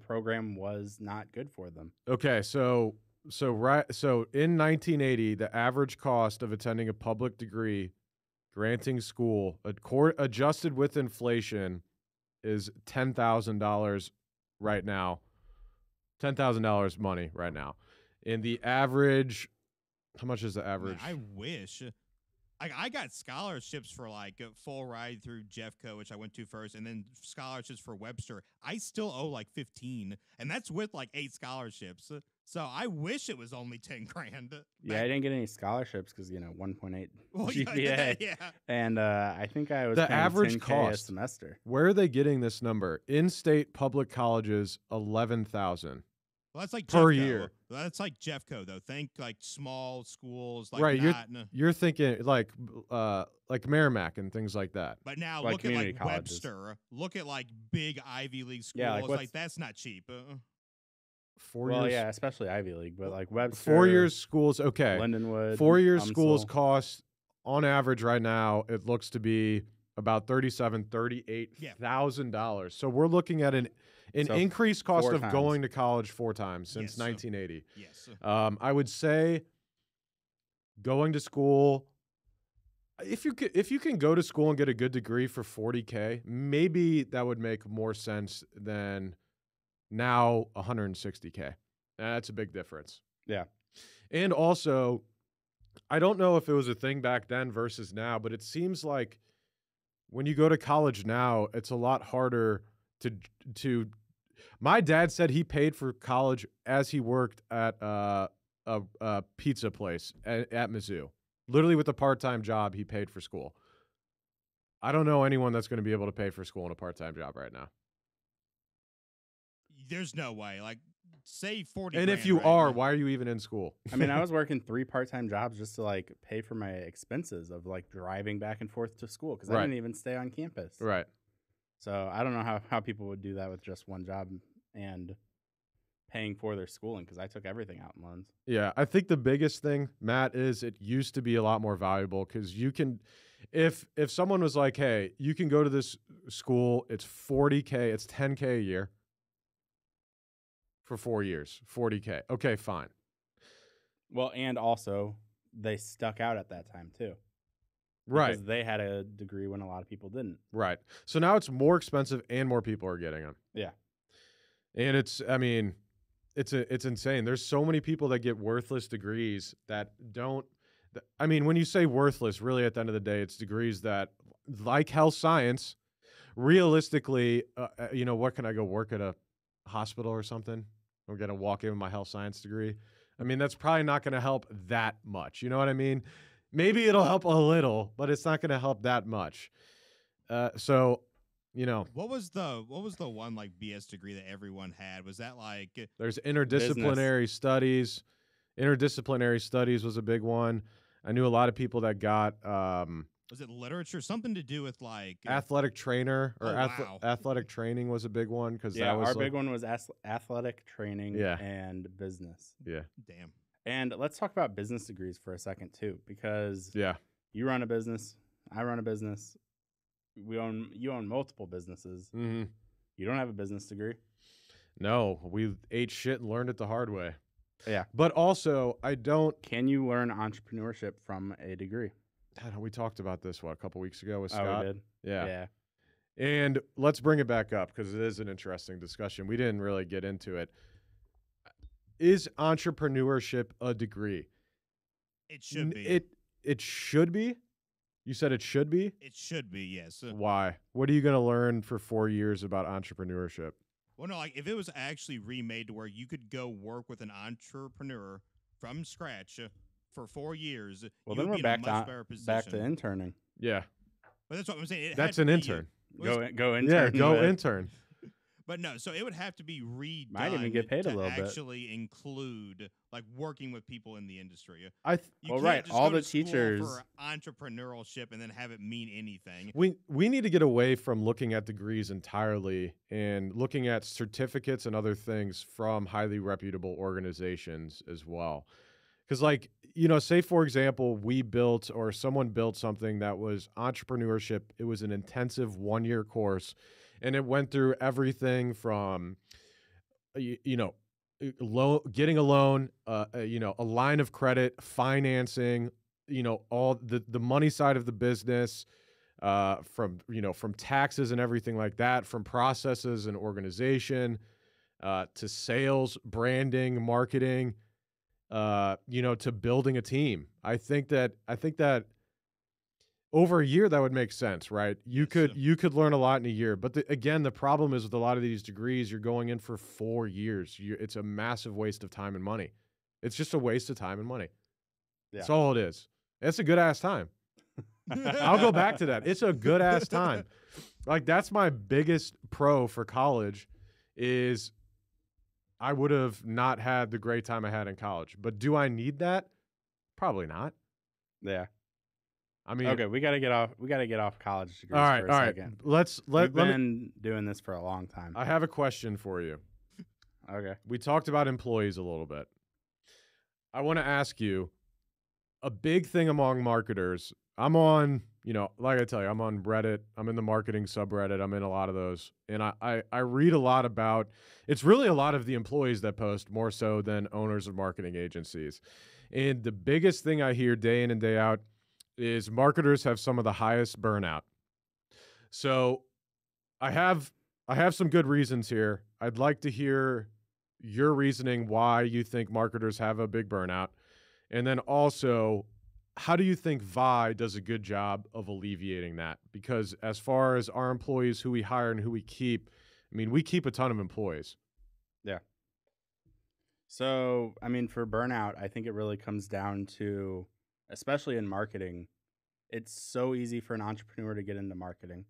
program was not good for them. Okay, so in 1980, the average cost of attending a public degree granting school, adjusted with inflation, is $10,000 right now. $10,000 money right now. And the average, how much is the average? Man, I wish. I got scholarships for like a full ride through Jeffco, which I went to first, and then scholarships for Webster. I still owe like 15, and that's with like 8 scholarships. So I wish it was only 10 grand. Yeah, I didn't get any scholarships because 1.8 well, GPA. Yeah. And I think I was the paying average $10K cost a semester. Where are they getting this number? In-state public colleges, $11,000. Well, that's like per Jeffco. year. That's like Jeffco though. Think like small schools, like right. Not, you're thinking like Merrimack and things like that. But now like look at like colleges. Webster. Look at like big Ivy League schools. Yeah, like that's not cheap. 4 years. Yeah, especially Ivy League, but like Webster. 4 years schools. Okay. Lindenwood. 4 years UMSL. schools cost on average right now. It looks to be about $38,000. So we're looking at an increased cost of going to college 4 times since 1980. Yes. I would say going to school, if you can go to school and get a good degree for $40K, maybe that would make more sense than now $160K. That's a big difference. Yeah. And also, I don't know if it was a thing back then versus now, but it seems like when you go to college now, it's a lot harder to my dad said he paid for college as he worked at a pizza place at Mizzou. Literally with a part-time job, he paid for school. I don't know anyone that's going to be able to pay for school in a part-time job right now. There's no way. Like, say 40. And if you are, why are you even in school? I mean, I was working 3 part-time jobs just to like pay for my expenses of like driving back and forth to school because I didn't even stay on campus. Right. So I don't know how people would do that with just one job and paying for their schooling because I took everything out in loans. Yeah, I think the biggest thing, Matt, is it used to be a lot more valuable because you can, if someone was like, hey, you can go to this school, it's $40K, it's $10K a year for 4 years, $40K. Okay, fine. Well, and also they stuck out at that time too. Right. Because they had a degree when a lot of people didn't. Right. So now it's more expensive and more people are getting them. Yeah. And it's insane. There's so many people that get worthless degrees that don't. I mean, when you say worthless, really at the end of the day, it's degrees that, like health science, realistically, what can I go work at a hospital or something? I'm going to walk in with my health science degree. I mean, that's probably not going to help that much. You know what I mean? Maybe it'll help a little, but it's not going to help that much. What was the one like BS degree that everyone had? Was that like there's interdisciplinary studies? Interdisciplinary studies was a big one. I knew a lot of people that got was it literature? Something to do with like athletic trainer or athletic training was a big one because that was our big one was athletic training and business. Yeah. Damn. And let's talk about business degrees for a second too, because you run a business, I run a business, you own multiple businesses. Mm-hmm. You don't have a business degree. No, we ate shit and learned it the hard way. Yeah. But also, I don't. Can you learn entrepreneurship from a degree? We talked about this, a couple weeks ago with Scott? We did? Yeah. And let's bring it back up because it is an interesting discussion. We didn't really get into it. Is entrepreneurship a degree? It should be. It should be? You said it should be? It should be, yes. Why? What are you going to learn for 4 years about entrepreneurship? Well, no, like if it was actually remade to where you could go work with an entrepreneur from scratch for 4 years, Well, you then would we're be in a back much to better back to position. interning. Yeah, But that's what I'm saying. It had that's to an be, intern. Go intern. Yeah, go with- intern. But no, so it would have to be redone Might even get paid a to little bit. actually include like working with people in the industry. I th- You Well, can't right, just all go the to school teachers- for entrepreneurship and then have it mean anything. we need to get away from looking at degrees entirely and looking at certificates and other things from highly reputable organizations as well. Because, like, say for example, we built or someone built something that was entrepreneurship. It was an intensive 1-year course, and it went through everything from, getting a loan, a line of credit, financing, all the money side of the business, from taxes and everything like that, from processes and organization, to sales, branding, marketing, to building a team. I think that over a year that would make sense, right? You could learn a lot in a year, but again, the problem is with a lot of these degrees, you're going in for 4 years. It's a massive waste of time and money. It's just a waste of time and money. Yeah. That's all it is. It's a good ass time. I'll go back to that. It's a good ass time. Like, that's my biggest pro for college is I would have not had the great time I had in college. But do I need that? Probably not. Yeah. I mean, Okay, we gotta get off college degrees all right, for a second. We've been doing this for a long time. I have a question for you. Okay. We talked about employees a little bit. I want to ask you a big thing among marketers. I'm on, like I tell you, I'm on Reddit. I'm in the marketing subreddit. I'm in a lot of those. And I read a lot about, it's really a lot of the employees that post more so than owners of marketing agencies. And the biggest thing I hear day in and day out is marketers have some of the highest burnout. So I have some good reasons here. I'd like to hear your reasoning why you think marketers have a big burnout. And then also, how do you think Vi does a good job of alleviating that? Because as far as our employees, who we hire and who we keep, I mean, we keep a ton of employees. Yeah. So, I mean, for burnout, I think it really comes down to, especially in marketing, it's so easy for an entrepreneur to get into marketing.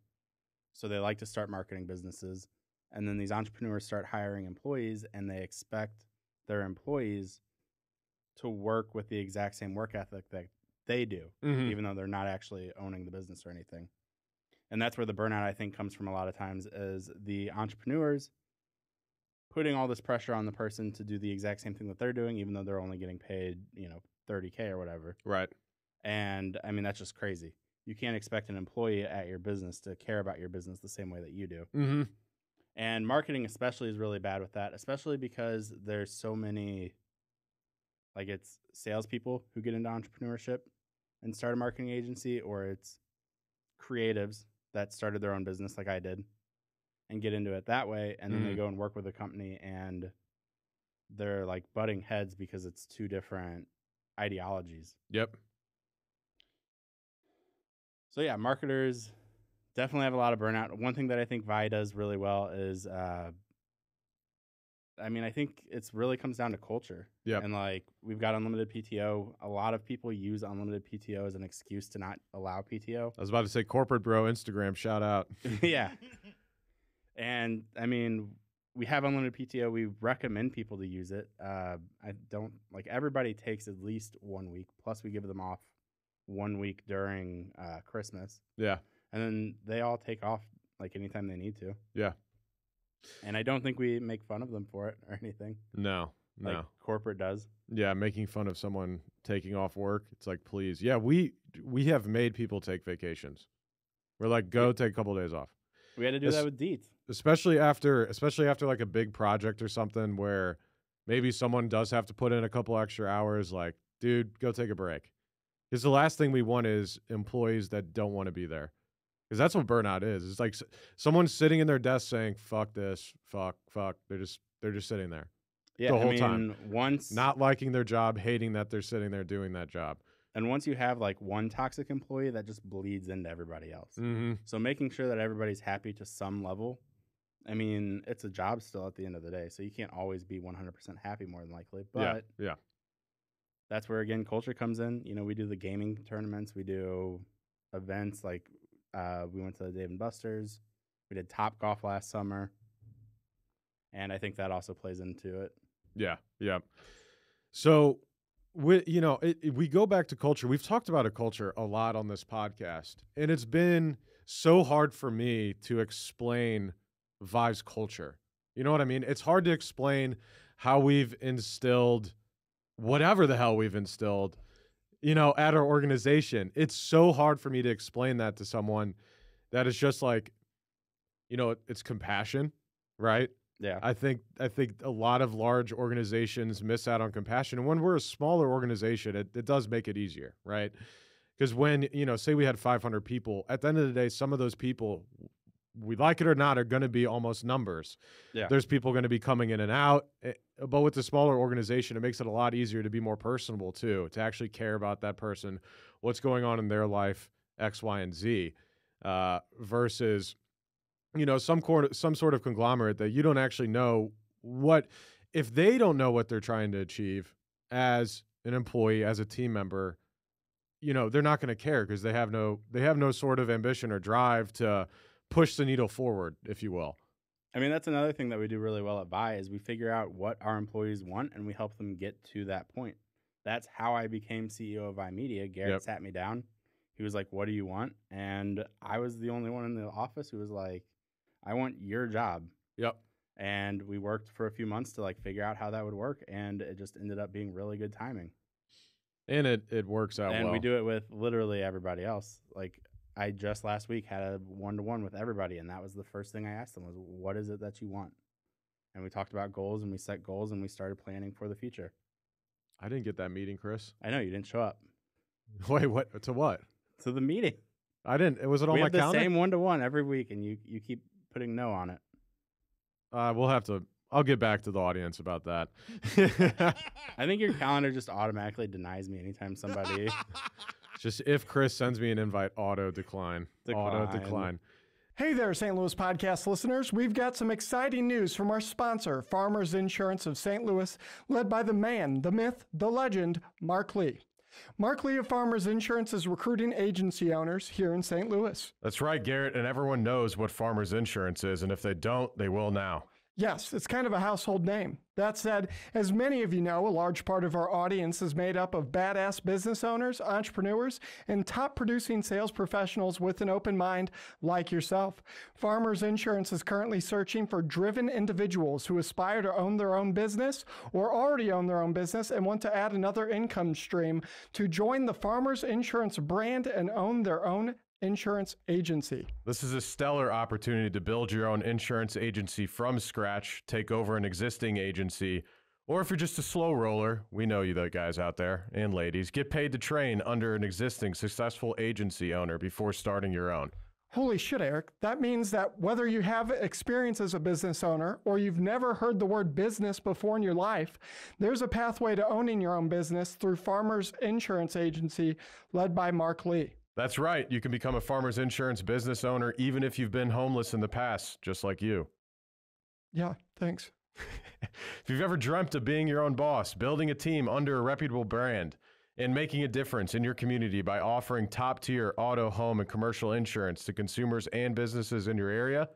So they like to start marketing businesses. And then these entrepreneurs start hiring employees, and they expect their employees to work with the exact same work ethic that they do, even though they're not actually owning the business or anything. And that's where the burnout, I think, comes from a lot of times, is the entrepreneurs putting all this pressure on the person to do the exact same thing that they're doing, even though they're only getting paid, $30K or whatever. Right. And I mean, that's just crazy. You can't expect an employee at your business to care about your business the same way that you do. Mm-hmm. And marketing especially is really bad with that, especially because there's so many, like, it's salespeople who get into entrepreneurship and start a marketing agency, or it's creatives that started their own business like I did and get into it that way. And then they go and work with a company, and they're like butting heads because it's two different ideologies. Yep. So yeah, marketers definitely have a lot of burnout. One thing that I think Vi does really well is, I think it's really comes down to culture. Yep. And like, we've got unlimited PTO. A lot of people use unlimited PTO as an excuse to not allow PTO. I was about to say corporate bro, Instagram, shout out. Yeah. And I mean, we have unlimited PTO. We recommend people to use it. Everybody takes at least 1 week. Plus we give them off 1 week during Christmas. Yeah. And then they all take off like anytime they need to. Yeah. And I don't think we make fun of them for it or anything. No. Like corporate does. Yeah, making fun of someone taking off work. It's like, please. Yeah, we have made people take vacations. We're like, go take a couple of days off. We had to do that with Dietz. Especially after like a big project or something where maybe someone does have to put in a couple extra hours. Like, dude, go take a break. Because the last thing we want is employees that don't want to be there. Because that's what burnout is. It's like someone sitting in their desk saying, fuck this, fuck. They're just sitting there. Yeah, the whole time. Once not liking their job, hating that they're sitting there doing that job. And once you have like one toxic employee, that just bleeds into everybody else. Mm-hmm. So making sure that everybody's happy to some level I mean, it's a job still at the end of the day, so you can't always be 100% happy more than likely. But yeah. that's where, again, culture comes in. You know, we do the gaming tournaments. We do events like we went to the Dave & Buster's. We did Top Golf last summer. And I think that also plays into it. Yeah, yeah. So, we go back to culture. We've talked about a culture a lot on this podcast, and it's been so hard for me to explain Vive's culture. You know what I mean? It's hard to explain how we've instilled whatever the hell we've instilled, at our organization. It's so hard for me to explain that to someone that is just like, it's compassion, right? Yeah. I think a lot of large organizations miss out on compassion. And when we're a smaller organization, it does make it easier, right? Because when, say we had 500 people, at the end of the day, some of those people, we like it or not, are going to be almost numbers. Yeah. There's people going to be coming in and out. But with the smaller organization, it makes it a lot easier to be more personable too, to actually care about that person, what's going on in their life, X, Y, and Z, versus some sort of conglomerate that you don't actually know if they don't know what they're trying to achieve as an employee, as a team member, they're not going to care because they have no sort of ambition or drive to push the needle forward, if you will. I mean, that's another thing that we do really well at Vi is we figure out what our employees want and we help them get to that point. That's how I became CEO of Vi Media. Garrett sat me down. He was like, "What do you want?" And I was the only one in the office who was like, "I want your job." Yep. And we worked for a few months to figure out how that would work, and it just ended up being really good timing. And it works out well. And we do it with literally everybody else. I just last week had a one-to-one with everybody, and that was the first thing I asked them was, "What is it that you want?" And we talked about goals, and we set goals, and we started planning for the future. I didn't get that meeting, Chris. I know you didn't show up. Wait, what? To what? To the meeting. I didn't. Was it on my calendar? We have the same one-to-one every week, and you keep putting no on it. We'll have to. I'll get back to the audience about that. I think your calendar just automatically denies me anytime somebody. Just if Chris sends me an invite, auto decline. Auto decline. Hey there, St. Louis podcast listeners. We've got some exciting news from our sponsor, Farmers Insurance of St. Louis, led by the man, the myth, the legend, Mark Lee. Mark Lee of Farmers Insurance is recruiting agency owners here in St. Louis. That's right, Garrett, and everyone knows what Farmers Insurance is, and if they don't, they will now. Yes, it's kind of a household name. That said, as many of you know, a large part of our audience is made up of badass business owners, entrepreneurs, and top producing sales professionals with an open mind like yourself. Farmers Insurance is currently searching for driven individuals who aspire to own their own business or already own their own business and want to add another income stream to join the Farmers Insurance brand and own their own insurance agency. This is a stellar opportunity to build your own insurance agency from scratch, take over an existing agency, or if you're just a slow roller, we know you the guys out there and ladies, get paid to train under an existing successful agency owner before starting your own. Holy shit, Eric. That means that whether you have experience as a business owner or you've never heard the word business before in your life, there's a pathway to owning your own business through Farmers Insurance Agency led by Mark Lee. That's right. You can become a Farmers Insurance business owner even if you've been homeless in the past, just like you. Yeah, thanks. If you've ever dreamt of being your own boss, building a team under a reputable brand, and making a difference in your community by offering top-tier auto, home, and commercial insurance to consumers and businesses in your area,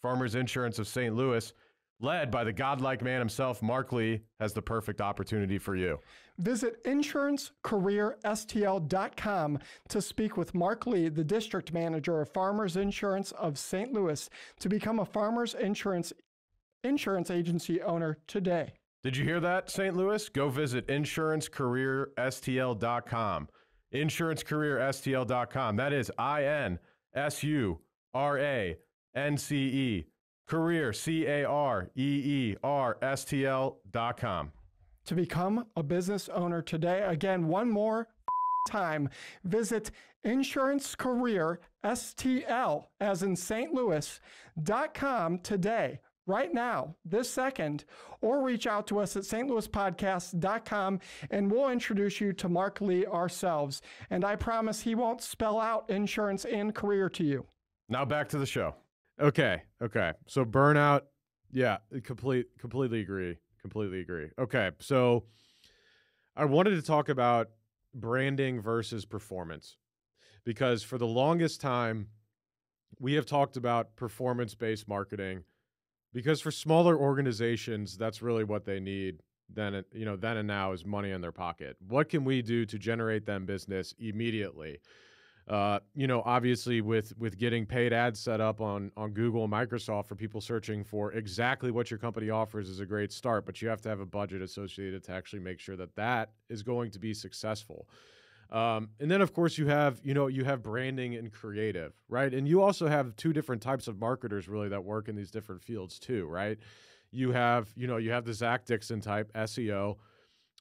Farmers Insurance of St. Louis, led by the godlike man himself, Mark Lee, has the perfect opportunity for you. Visit insurancecareerstl.com to speak with Mark Lee, the district manager of Farmers Insurance of St. Louis, to become a Farmers Insurance agency owner today. Did you hear that, St. Louis? Go visit insurancecareerstl.com. Insurancecareerstl.com. That is INSURANCE. Career, CAREERSTL.com. To become a business owner today, again, one more time, visit insurancecareerstl, as in St. Louis.com today, right now, this second, or reach out to us at stlouispodcast.com and we'll introduce you to Mark Lee ourselves. And I promise he won't spell out insurance and career to you. Now back to the show. Okay. So burnout, yeah, completely agree. Okay, so I wanted to talk about branding versus performance because for the longest time we have talked about performance-based marketing because for smaller organizations that's really what they need then and now is money in their pocket. What can we do to generate them business immediately? Obviously with getting paid ads set up on Google and Microsoft for people searching for exactly what your company offers is a great start, but you have to have a budget associated to actually make sure that that is going to be successful. And then of course you have branding and creative, right? And you also have two different types of marketers really that work in these different fields too, right? You have the Zach Dixon type SEO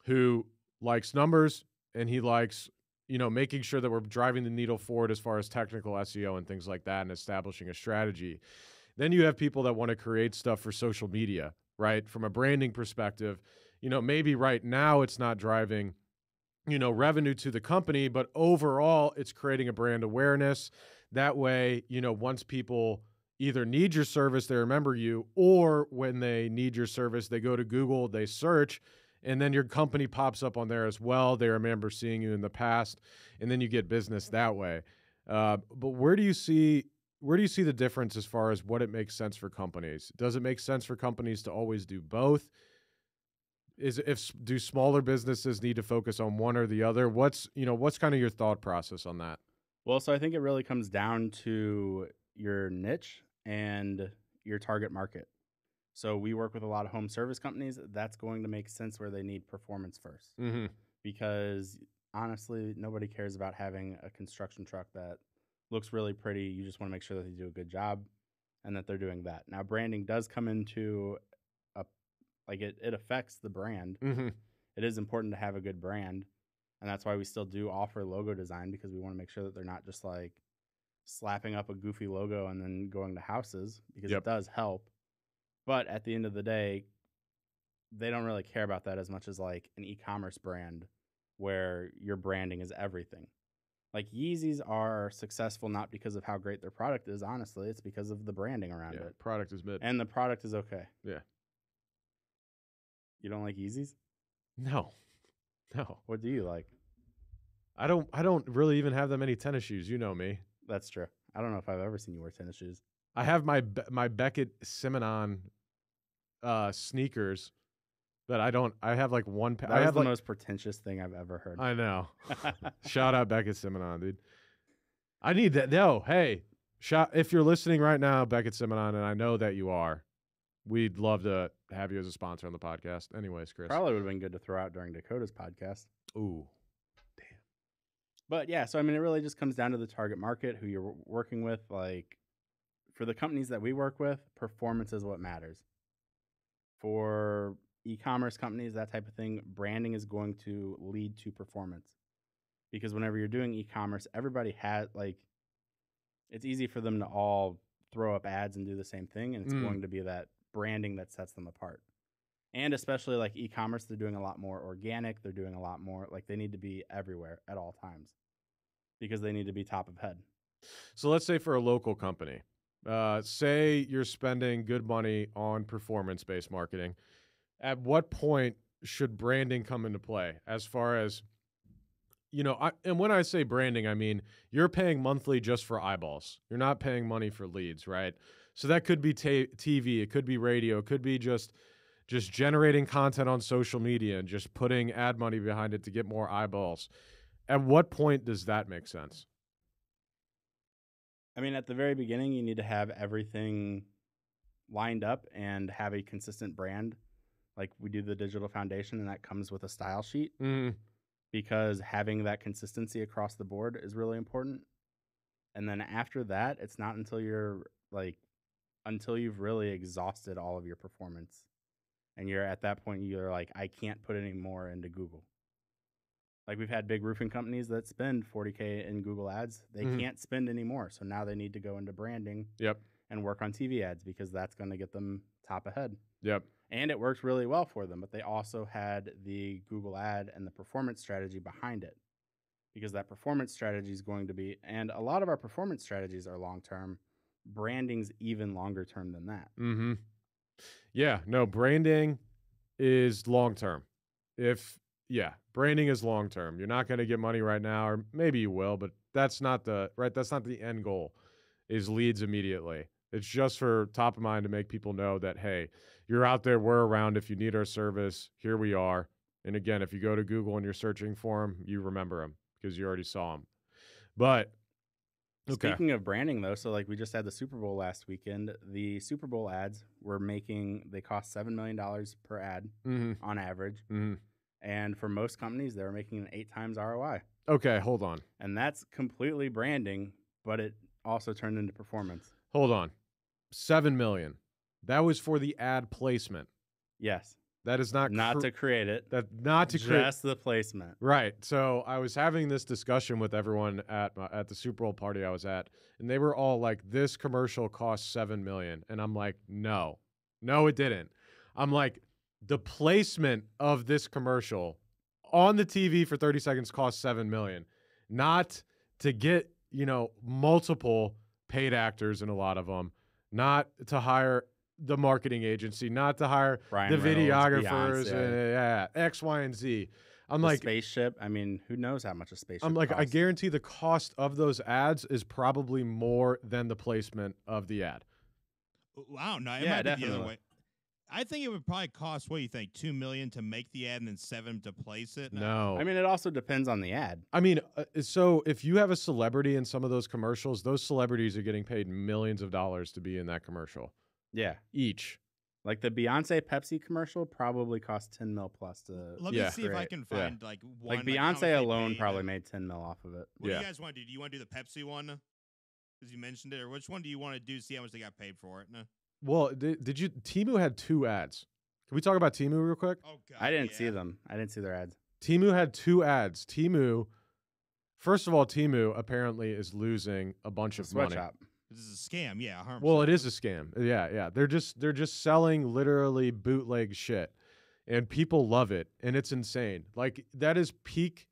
who likes numbers and he likes making sure that we're driving the needle forward as far as technical SEO and things like that and establishing a strategy. Then you have people that want to create stuff for social media, right? From a branding perspective, maybe right now it's not driving, revenue to the company, but overall it's creating a brand awareness. That way, once people either need your service, they remember you, or when they need your service, they go to Google, they search, and then your company pops up on there as well. They remember seeing you in the past, and then you get business that way. But where do you see the difference as far as what it makes sense for companies? Does it make sense for companies to always do both? Do smaller businesses need to focus on one or the other? What's kind of your thought process on that? Well, so I think it really comes down to your niche and your target market. So we work with a lot of home service companies. That's going to make sense where they need performance first. Mm-hmm. Because honestly, nobody cares about having a construction truck that looks really pretty. You just want to make sure that they do a good job and that they're doing that. Now, branding does come into it affects the brand. Mm-hmm. It is important to have a good brand. And that's why we still do offer logo design, because we want to make sure that they're not just like slapping up a goofy logo and then going to houses, because it does help. But at the end of the day, they don't really care about that as much as like an e-commerce brand where your branding is everything. Like Yeezys are successful not because of how great their product is, honestly. It's because of the branding around it. Product is mid. And the product is okay. Yeah. You don't like Yeezys? No. What do you like? I don't really even have that many tennis shoes. You know me. That's true. I don't know if I've ever seen you wear tennis shoes. I have my Beckett Simonon sneakers, but I have like one pair. That was the most pretentious thing I've ever heard. I know. Shout out Beckett Simonon, dude. I need that. No, hey, if you're listening right now, Beckett Simonon, and I know that you are, we'd love to have you as a sponsor on the podcast. Anyways, Kris. Probably would have been good to throw out during Dakota's podcast. Ooh. But yeah, so I mean, it really just comes down to the target market, who you're working with. Like for the companies that we work with, performance is what matters. For e-commerce companies, that type of thing, branding is going to lead to performance. Because whenever you're doing e-commerce, everybody has it's easy for them to all throw up ads and do the same thing, and it's going to be that branding that sets them apart. And especially like e-commerce, they're doing a lot more organic. They're doing a lot more they need to be everywhere at all times because they need to be top of head. So let's say for a local company, say you're spending good money on performance-based marketing. At what point should branding come into play as far as, and when I say branding, I mean, you're paying monthly just for eyeballs. You're not paying money for leads, right? So that could be TV, it could be radio, it could be just generating content on social media and just putting ad money behind it to get more eyeballs. At what point does that make sense? I mean, at the very beginning, you need to have everything lined up and have a consistent brand. Like we do the digital foundation, and that comes with a style sheet because having that consistency across the board is really important. And then after that, it's not until you've really exhausted all of your performance. And you're at that point, you're like, I can't put any more into Google. Like we've had big roofing companies that spend $40K in Google ads. They can't spend any more. So now they need to go into branding and work on TV ads because that's going to get them top ahead. Yep. And it worked really well for them. But they also had the Google ad and the performance strategy behind it because that performance strategy is going to be, and a lot of our performance strategies are long-term, branding's even longer term than that. Mm-hmm. Yeah, no, branding is long term. Branding is long term. You're not going to get money right now, or maybe you will, but that's not the end goal, is leads immediately. It's just for top of mind to make people know that, hey, you're out there, we're around. If you need our service, here we are. And again, if you go to Google and you're searching for them, you remember them because you already saw them. But okay. Speaking of branding, though, so like we just had the Super Bowl last weekend. The Super Bowl ads they cost $7 million per ad on average. Mm-hmm. And for most companies, they were making an 8 times ROI. Okay, hold on. And that's completely branding, but it also turned into performance. Hold on. $7 million. That was for the ad placement. Yes. That is not to create it. Just the placement. Right. So I was having this discussion with everyone at the Super Bowl party I was at, and they were all like, "This commercial cost $7 million," and I'm like, "No, it didn't." I'm like, the placement of this commercial on the TV for 30 seconds cost $7 million, not to get multiple paid actors in a lot of them, not to hire the marketing agency, not to hire Ryan the Reynolds, videographers, Beyonce. X, Y, and Z. I'm The like, spaceship. I mean, who knows how much a spaceship I'm like, costs. I guarantee the cost of those ads is probably more than the placement of the ad. Wow, no, it Yeah, might be the definitely. other way. I think it would probably cost, what do you think, $2 million to make the ad and then $7 to place it? No. I mean, it also depends on the ad. I mean, so if you have a celebrity in some of those commercials, those celebrities are getting paid millions of dollars to be in that commercial. Yeah. Each. Like the Beyonce Pepsi commercial probably cost 10 mil plus to. Let me see if I can find like one. Like how much Beyonce they alone paid. probably made 10 mil off of it. What do you guys want to do? Do you want to do the Pepsi one? Because you mentioned it. Or which one do you want to do? See how much they got paid for it? No? Well, did you? Temu had 2 ads. Can we talk about Temu real quick? Oh, God. I didn't see them. I didn't see their ads. Temu had 2 ads. First of all, Temu apparently is losing a bunch of money. Sweatshop. This is a scam. Yeah. 100%. Well, it is a scam. Yeah. They're just selling literally bootleg shit, and people love it, and it's insane. Like, that is peak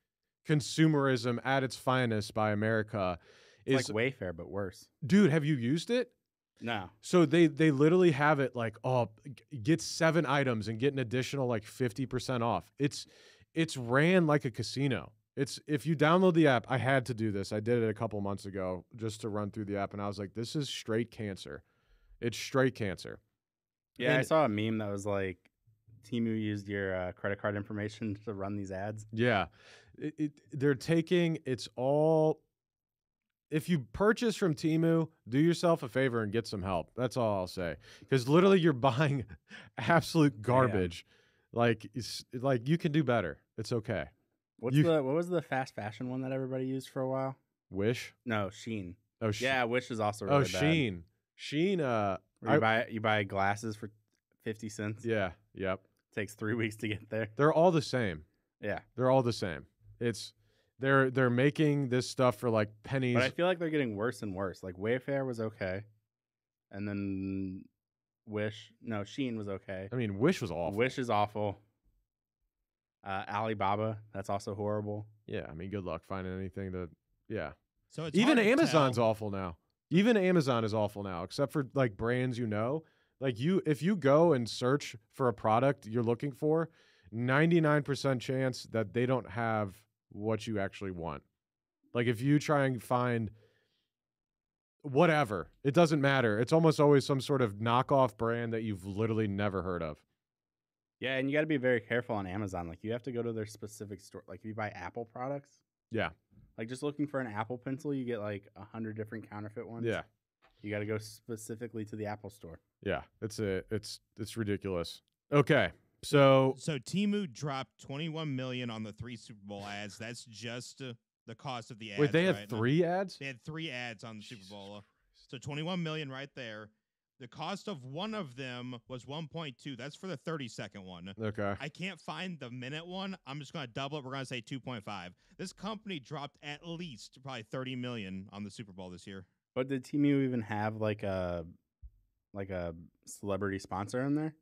consumerism at its finest by America. It's like Wayfair, but worse. Dude, have you used it? No. So they literally have it like, get 7 items and get an additional like 50% off. It's ran like a casino. If you download the app, I had to do this. I did it a couple months ago just to run through the app, and I was like, this is straight cancer. It's straight cancer. Yeah, And I saw a meme that was like, Temu used your credit card information to run these ads. Yeah. They're taking, it's all, if you purchase from Temu, do yourself a favor and get some help. That's all I'll say. Because literally you're buying absolute garbage. Like, you can do better. It's okay. What was the fast fashion one that everybody used for a while? Wish? No, Shein. Oh, yeah, Wish is also really bad. Shein. Shein, Where you buy glasses for 50 cents. Yeah, yep. Takes 3 weeks to get there. They're all the same. Yeah. They're all the same. They're making this stuff for like pennies. But I feel like they're getting worse and worse. Like Wayfair was okay. And then Shein was okay. I mean, Wish was awful. Wish is awful. Alibaba, that's also horrible. Yeah, I mean, good luck finding anything to, yeah. So it's Even hard to Amazon's tell. awful now. Even Amazon is awful now, except for like brands Like if you go and search for a product you're looking for, 99% chance that they don't have what you actually want. Like if you try and find whatever, it doesn't matter. It's almost always some sort of knockoff brand that you've literally never heard of. Yeah, and you got to be very careful on Amazon. Like you have to go to their specific store. Like if you buy Apple products, Yeah. like just looking for an Apple pencil, you get like 100 different counterfeit ones. Yeah. You got to go specifically to the Apple store. Yeah. It's ridiculous. Okay. So Temu dropped $21 million on the 3 Super Bowl ads. That's just the cost of the ads. wait, they had right? 3 ads? They had 3 ads on the Super Bowl. So $21 million right there. The cost of one of them was 1.2. That's for the 30-second one. Okay. I can't find the minute one. I'm just going to double it. We're going to say 2.5. This company dropped at least probably $30 million on the Super Bowl this year. But did Temu even have like a celebrity sponsor in there?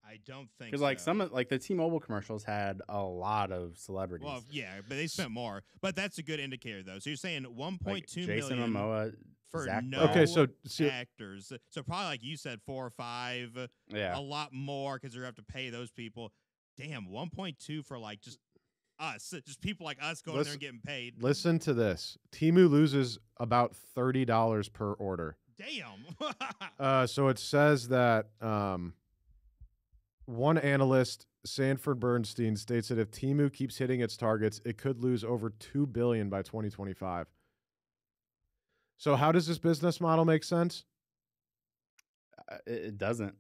I don't think Because so. like some of like the T-Mobile commercials had a lot of celebrities. Well, yeah, but they spent more. But that's a good indicator, though. So you're saying 1.2 like Jason million Momoa, for Zach no Braff. Okay, so see, actors. So probably like you said, 4 or 5. Yeah. A lot more because you have to pay those people. Damn, 1.2 for like just us, just people like us going there and getting paid. listen to this. Temu loses about $30 per order. Damn. So it says that one analyst, Sanford Bernstein, states that if Temu keeps hitting its targets, it could lose over $2 billion by 2025. So how does this business model make sense? It doesn't.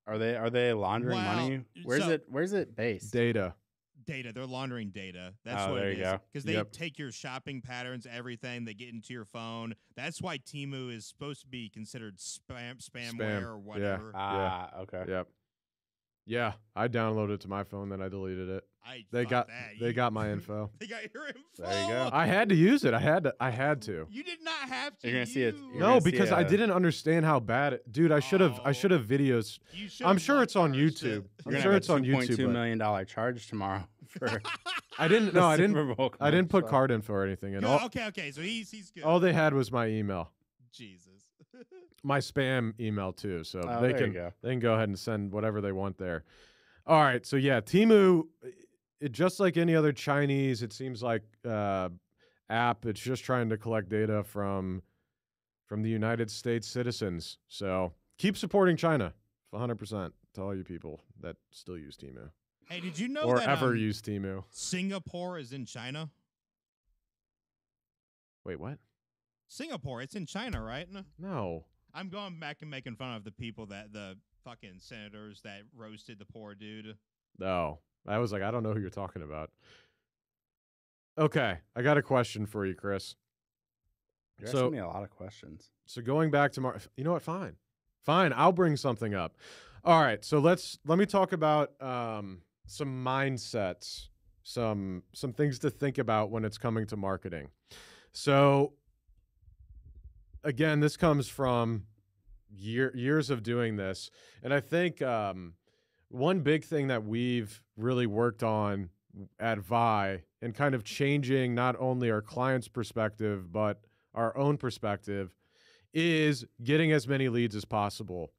Are they laundering money? Where's it based? Data. Data. They're laundering data. That's Oh, what there it you is. go. Because they Yep. take your shopping patterns, everything. They get into your phone. That's why Temu is supposed to be considered spamware or whatever. Okay. Yep. Yeah, I downloaded it to my phone, then I deleted it. They Fuck got that. they got my info. They got your info. There you go. I had to use it. I had to. You did not have to. You're gonna see it- You- you're No, gonna see because I a- didn't understand how bad it. Dude, I should have videos. You should I'm have sure it's on looked first. YouTube. You're I'm gonna sure have it's a on $2.2 YouTube. but million charge tomorrow for I didn't. the No, I didn't. Super Bowl I didn't put commercial. card info or anything. And Good, okay. So he's good. all they had was my email, Jesus. my spam email too. So Oh, they there you can go. go ahead and send whatever they want there. All right. So yeah, Temu, it just like any other Chinese, it seems like app. It's just trying to collect data from the United States citizens. So keep supporting China, 100%. To all you people that still use Temu Hey, did you know or that ever use Temu. Singapore is in China? Wait, what? Singapore, it's in China, right? No. I'm going back and making fun of the people the fucking senators that roasted the poor dude. No. I was like, I don't know who you're talking about. Okay, I got a question for you, Kris. You're So- asking me a lot of questions. So going back to you know what? Fine, I'll bring something up. All right. So let me talk about some mindsets, some things to think about when it's coming to marketing. So again, this comes from years of doing this, and I think one big thing that we've really worked on at Vi and kind of changing not only our clients' perspective but our own perspective is getting as many leads as possible.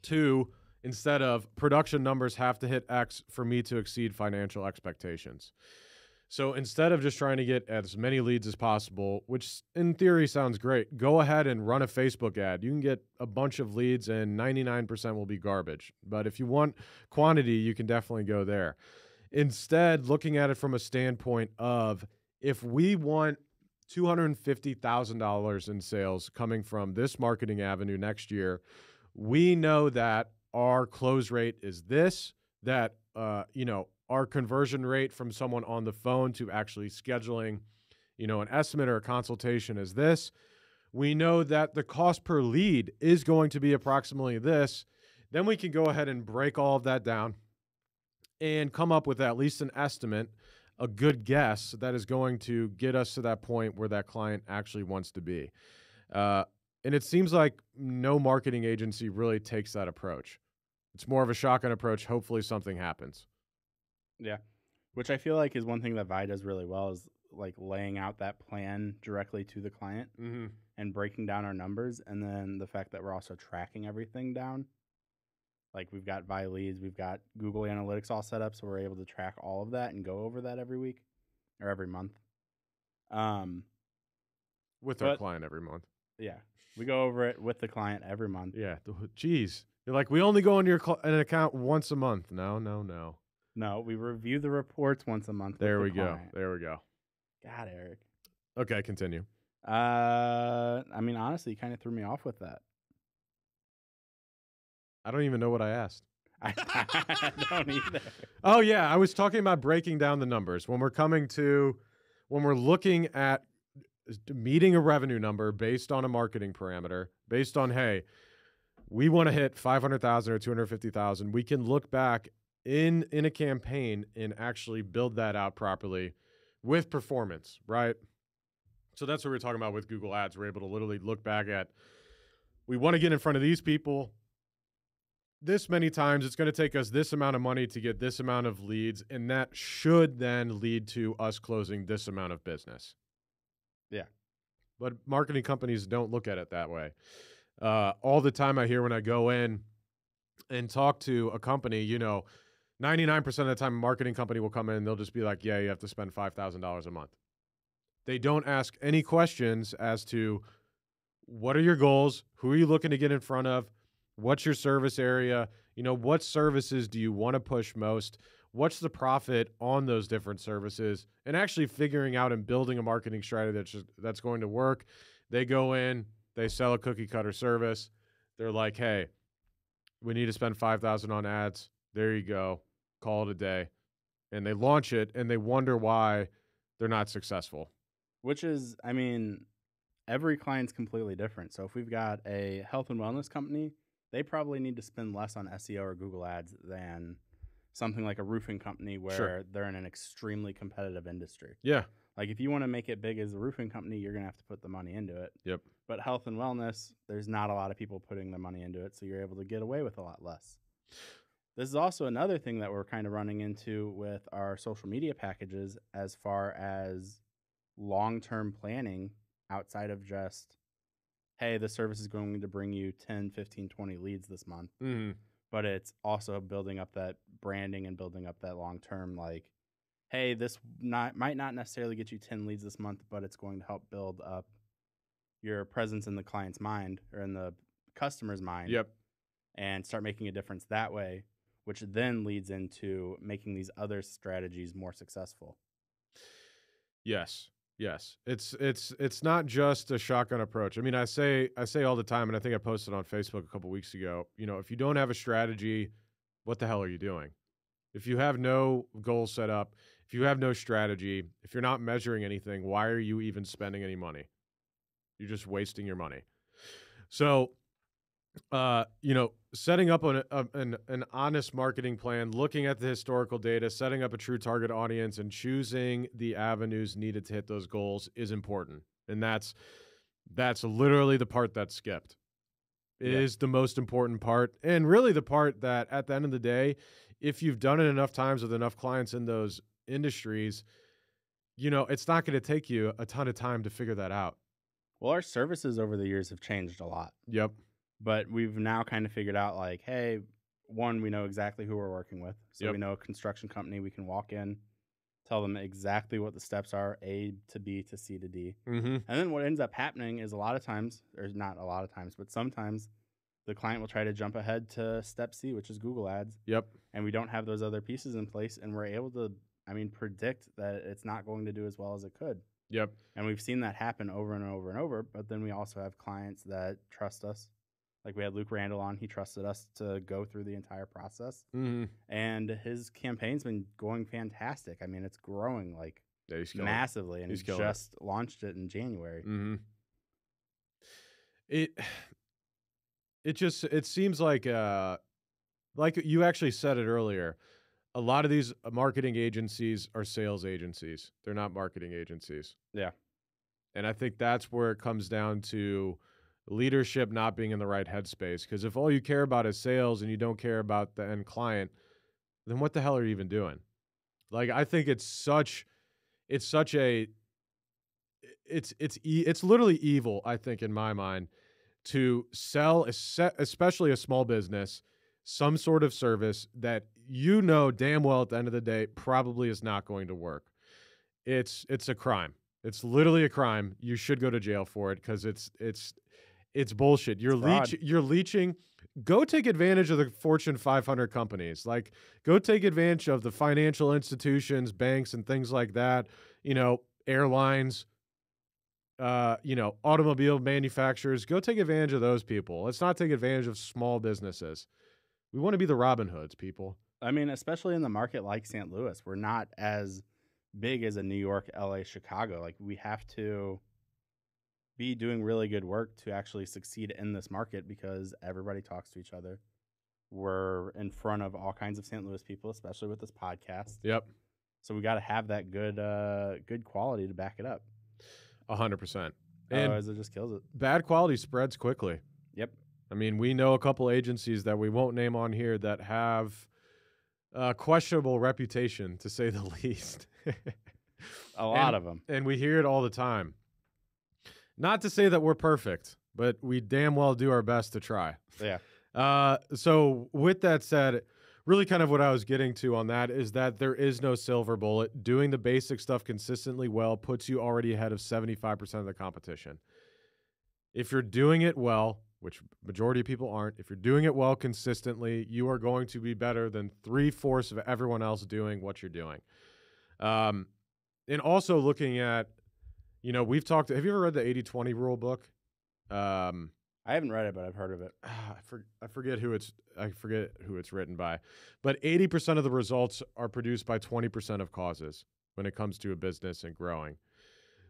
2, instead of production numbers have to hit X for me to exceed financial expectations. So instead of just trying to get as many leads as possible, which in theory sounds great, go ahead and run a Facebook ad. You can get a bunch of leads and 99% will be garbage. But if you want quantity, you can definitely go there. Instead, looking at it from a standpoint of if we want $250,000 in sales coming from this marketing avenue next year, we know that our close rate is this, that, our conversion rate from someone on the phone to actually scheduling, an estimate or a consultation is this. We know that the cost per lead is going to be approximately this. Then we can go ahead and break all of that down and come up with at least an estimate, a good guess that is going to get us to that point where that client actually wants to be. And it seems like no marketing agency really takes that approach. It's more of a shotgun approach. Hopefully something happens. Yeah. Which I feel like is one thing that Vi does really well is like laying out that plan directly to the client and breaking down our numbers. And then the fact that we're also tracking everything down. Like we've got Vi leads, we've got Google Analytics all set up. So we're able to track all of that and go over that every week or every month. With our client every month. Yeah. We go over it with the client every month. Yeah. Geez. You're like, we only go into an account once a month. No. No, we review the reports once a month. There with we the go. client. There we go. God, Eric. Okay, continue. I mean, honestly, you kind of threw me off with that. I don't even know what I asked. I don't either. Oh, yeah. I was talking about breaking down the numbers. When we're looking at meeting a revenue number based on a marketing parameter, based on, hey, we want to hit 500,000 or 250,000, we can look back in a campaign and actually build that out properly with performance, right? So that's what we're talking about with Google Ads. We're able to literally look back at, we want to get in front of these people this many times. It's going to take us this amount of money to get this amount of leads, and that should then lead to us closing this amount of business. Yeah. but marketing companies don't look at it that way. All the time I hear when I go in and talk to a company, 99% of the time a marketing company will come in and they'll just be like, yeah, you have to spend $5,000 a month. They don't ask any questions as to what are your goals, who are you looking to get in front of, what's your service area, what services do you want to push most, what's the profit on those different services, and actually figuring out and building a marketing strategy that's going to work. They go in, they sell a cookie cutter service. They're like, hey, we need to spend $5,000 on ads. There you go. Call it a day. And they launch it and they wonder why they're not successful. Which is, I mean, every client's completely different. So if we've got a health and wellness company, they probably need to spend less on SEO or Google ads than something like a roofing company where they're in an extremely competitive industry. Yeah. Like if you want to make it big as a roofing company, you're going to have to put the money into it. Yep. But health and wellness, there's not a lot of people putting their money into it, so you're able to get away with a lot less. This is also another thing that we're kind of running into with our social media packages as far as long-term planning outside of just, hey, the service is going to bring you 10, 15, 20 leads this month. Mm-hmm. But it's also building up that branding and building up that long-term, like, hey, this might not necessarily get you 10 leads this month, but it's going to help build up your presence in the client's mind or in the customer's mind. Yep. And start making a difference that way, which then leads into making these other strategies more successful. Yes. It's not just a shotgun approach. I mean, I say all the time, and I think I posted on Facebook a couple weeks ago, if you don't have a strategy, what the hell are you doing? If you have no goal set up, if you have no strategy, if you're not measuring anything, why are you even spending any money? You're just wasting your money. So, setting up an honest marketing plan, looking at the historical data, setting up a true target audience, and choosing the avenues needed to hit those goals is important. And that's literally the part that's skipped. It is the most important part, and really the part that at the end of the day, if you've done it enough times with enough clients in those industries, it's not going to take you a ton of time to figure that out. Well, our services over the years have changed a lot. Yep. But we've now kind of figured out, like, hey, one, we know exactly who we're working with. So we know a construction company, we can walk in, tell them exactly what the steps are, A to B to C to D. Mm-hmm. And then what ends up happening is a lot of times, or not a lot of times, but sometimes the client will try to jump ahead to step C, which is Google ads. Yep. And we don't have those other pieces in place. And we're able to, predict that it's not going to do as well as it could. Yep. And we've seen that happen over and over and over. But then we also have clients that trust us. Like we had Luke Randall on. He trusted us to go through the entire process. Mm-hmm. And his campaign's been going fantastic. I mean, it's growing like massively. And he's just launched it in January. Mm-hmm. It seems like you actually said it earlier, a lot of these marketing agencies are sales agencies. They're not marketing agencies. Yeah. And I think that's where it comes down to leadership not being in the right headspace. Because if all you care about is sales and you don't care about the end client, then what the hell are you even doing? Like, I think it's literally evil, I think, in my mind, to sell, especially a small business, some sort of service that damn well at the end of the day probably is not going to work. It's a crime. It's literally a crime. You should go to jail for it because it's bullshit. You're leeching. Go take advantage of the Fortune 500 companies. Like, go take advantage of the financial institutions, banks, and things like that. Airlines. Automobile manufacturers. Go take advantage of those people. Let's not take advantage of small businesses. We want to be the Robin Hoods, people. I mean, especially in the market like St. Louis, we're not as big as a New York, LA, Chicago. Like, we have to be doing really good work to actually succeed in this market because everybody talks to each other. We're in front of all kinds of St. Louis people, especially with this podcast. Yep. So we got to have that good quality to back it up. 100%. Otherwise, it just kills it. Bad quality spreads quickly. Yep. I mean, we know a couple agencies that we won't name on here that have a questionable reputation, to say the least. A lot of them. And we hear it all the time. Not to say that we're perfect, but we damn well do our best to try. Yeah. So with that said, really kind of what I was getting to on that is that there is no silver bullet. Doing the basic stuff consistently well puts you already ahead of 75% of the competition. If you're doing it well, which majority of people aren't, if you're doing it well consistently, you are going to be better than 3/4 of everyone else doing what you're doing. And also looking at, we've talked, have you ever read the 80-20 rule book? I haven't read it, but I've heard of it. I forget who it's written by, but 80% of the results are produced by 20% of causes when it comes to a business and growing.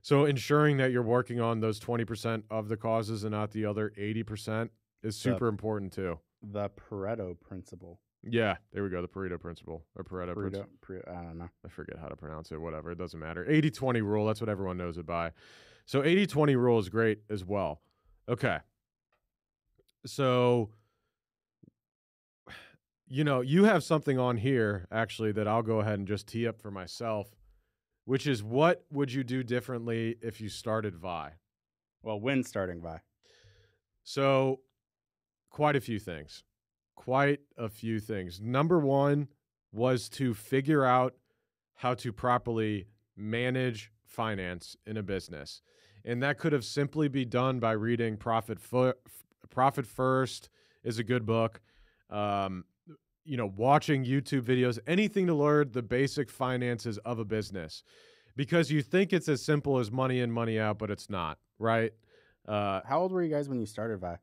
So ensuring that you're working on those 20% of the causes and not the other 80% is super important too. The Pareto principle. Yeah, there we go. The Pareto principle or Pareto principle. I don't know. I forget how to pronounce it. Whatever. It doesn't matter. 80-20 rule. That's what everyone knows it by. So 80-20 rule is great as well. Okay. So, you have something on here actually that I'll go ahead and just tee up for myself, which is what would you do differently if you started Vi? Well, when starting Vi? So, quite a few things. Number one was to figure out how to properly manage finance in a business. And that could have simply be done by reading Profit First is a good book. Watching YouTube videos, anything to learn the basic finances of a business. Because you think it's as simple as money in, money out, but it's not, right? How old were you guys when you started Vi?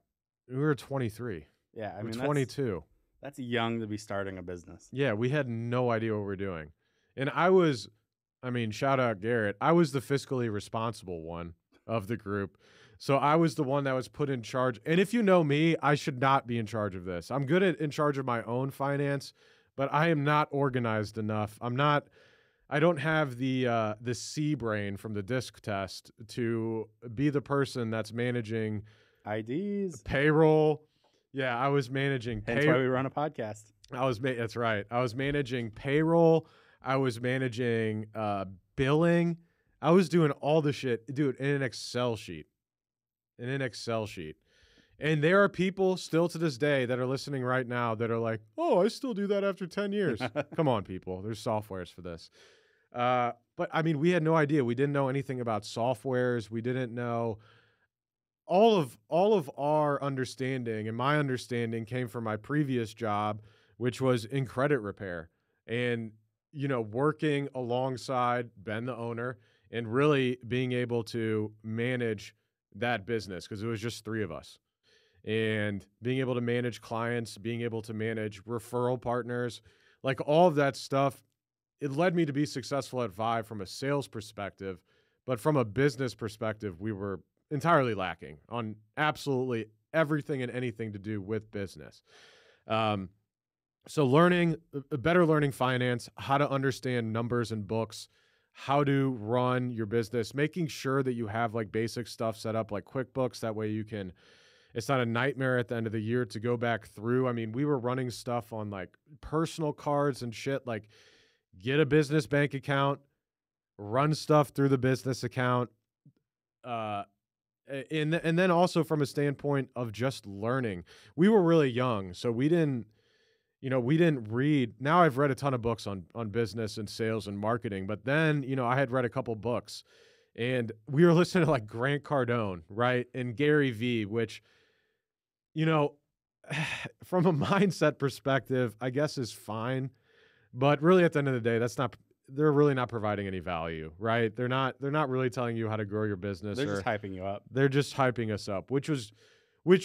We were 23. Yeah, I we're mean 22. That's young to be starting a business. Yeah, we had no idea what we were doing. And shout out Garrett. I was the fiscally responsible one of the group. So I was the one that was put in charge. And if you know me, I should not be in charge of this. I'm good in charge of my own finance, but I am not organized enough. I don't have the C brain from the DISC test to be the person that's managing IDs, payroll. Yeah, I was managing payroll. That's why we run a podcast. That's right. I was managing payroll. I was managing billing. I was doing all the shit, dude, in an Excel sheet. And there are people still to this day that are listening right now that are like, oh, I still do that after 10 years. Come on, people. There's softwares for this. But we had no idea. We didn't know anything about softwares. We didn't know. All of our understanding and my understanding came from my previous job, which was in credit repair. And, working alongside Ben, the owner, and really being able to manage that business because it was just 3 of us. And being able to manage clients, being able to manage referral partners, like all of that stuff, it led me to be successful at Vi from a sales perspective. But from a business perspective, we were entirely lacking on absolutely everything and anything to do with business. So better learning finance, how to understand numbers and books, how to run your business, making sure that you have like basic stuff set up like QuickBooks. That way it's not a nightmare at the end of the year to go back through. We were running stuff on like personal cards and shit, like get a business bank account, run stuff through the business account. And then also from a standpoint of just learning, we were really young. So we didn't read. Now I've read a ton of books on business and sales and marketing, but then, I had read a couple books and we were listening to like Grant Cardone, right? And Gary Vee, which, from a mindset perspective, I guess is fine. But really at the end of the day, they're really not providing any value, right? They're not really telling you how to grow your business. They're just hyping you up. They're just hyping us up, which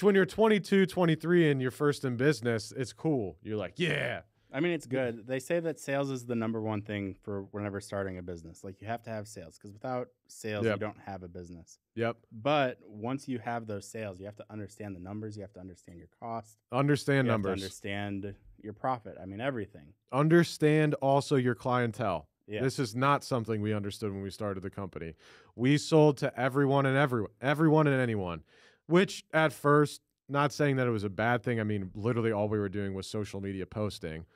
when you're 22, 23 and you're first in business, it's cool. You're like, yeah. It's good. They say that sales is the number one thing for whenever starting a business. Like you have to have sales because without sales, you don't have a business. Yep. But once you have those sales, you have to understand the numbers. You have to understand your cost. Understand numbers. You have to understand your profit. Everything. Understand also your clientele. Yeah. This is not something we understood when we started the company. We sold to everyone and everyone and anyone, which at first, not saying that it was a bad thing. Literally all we were doing was social media posting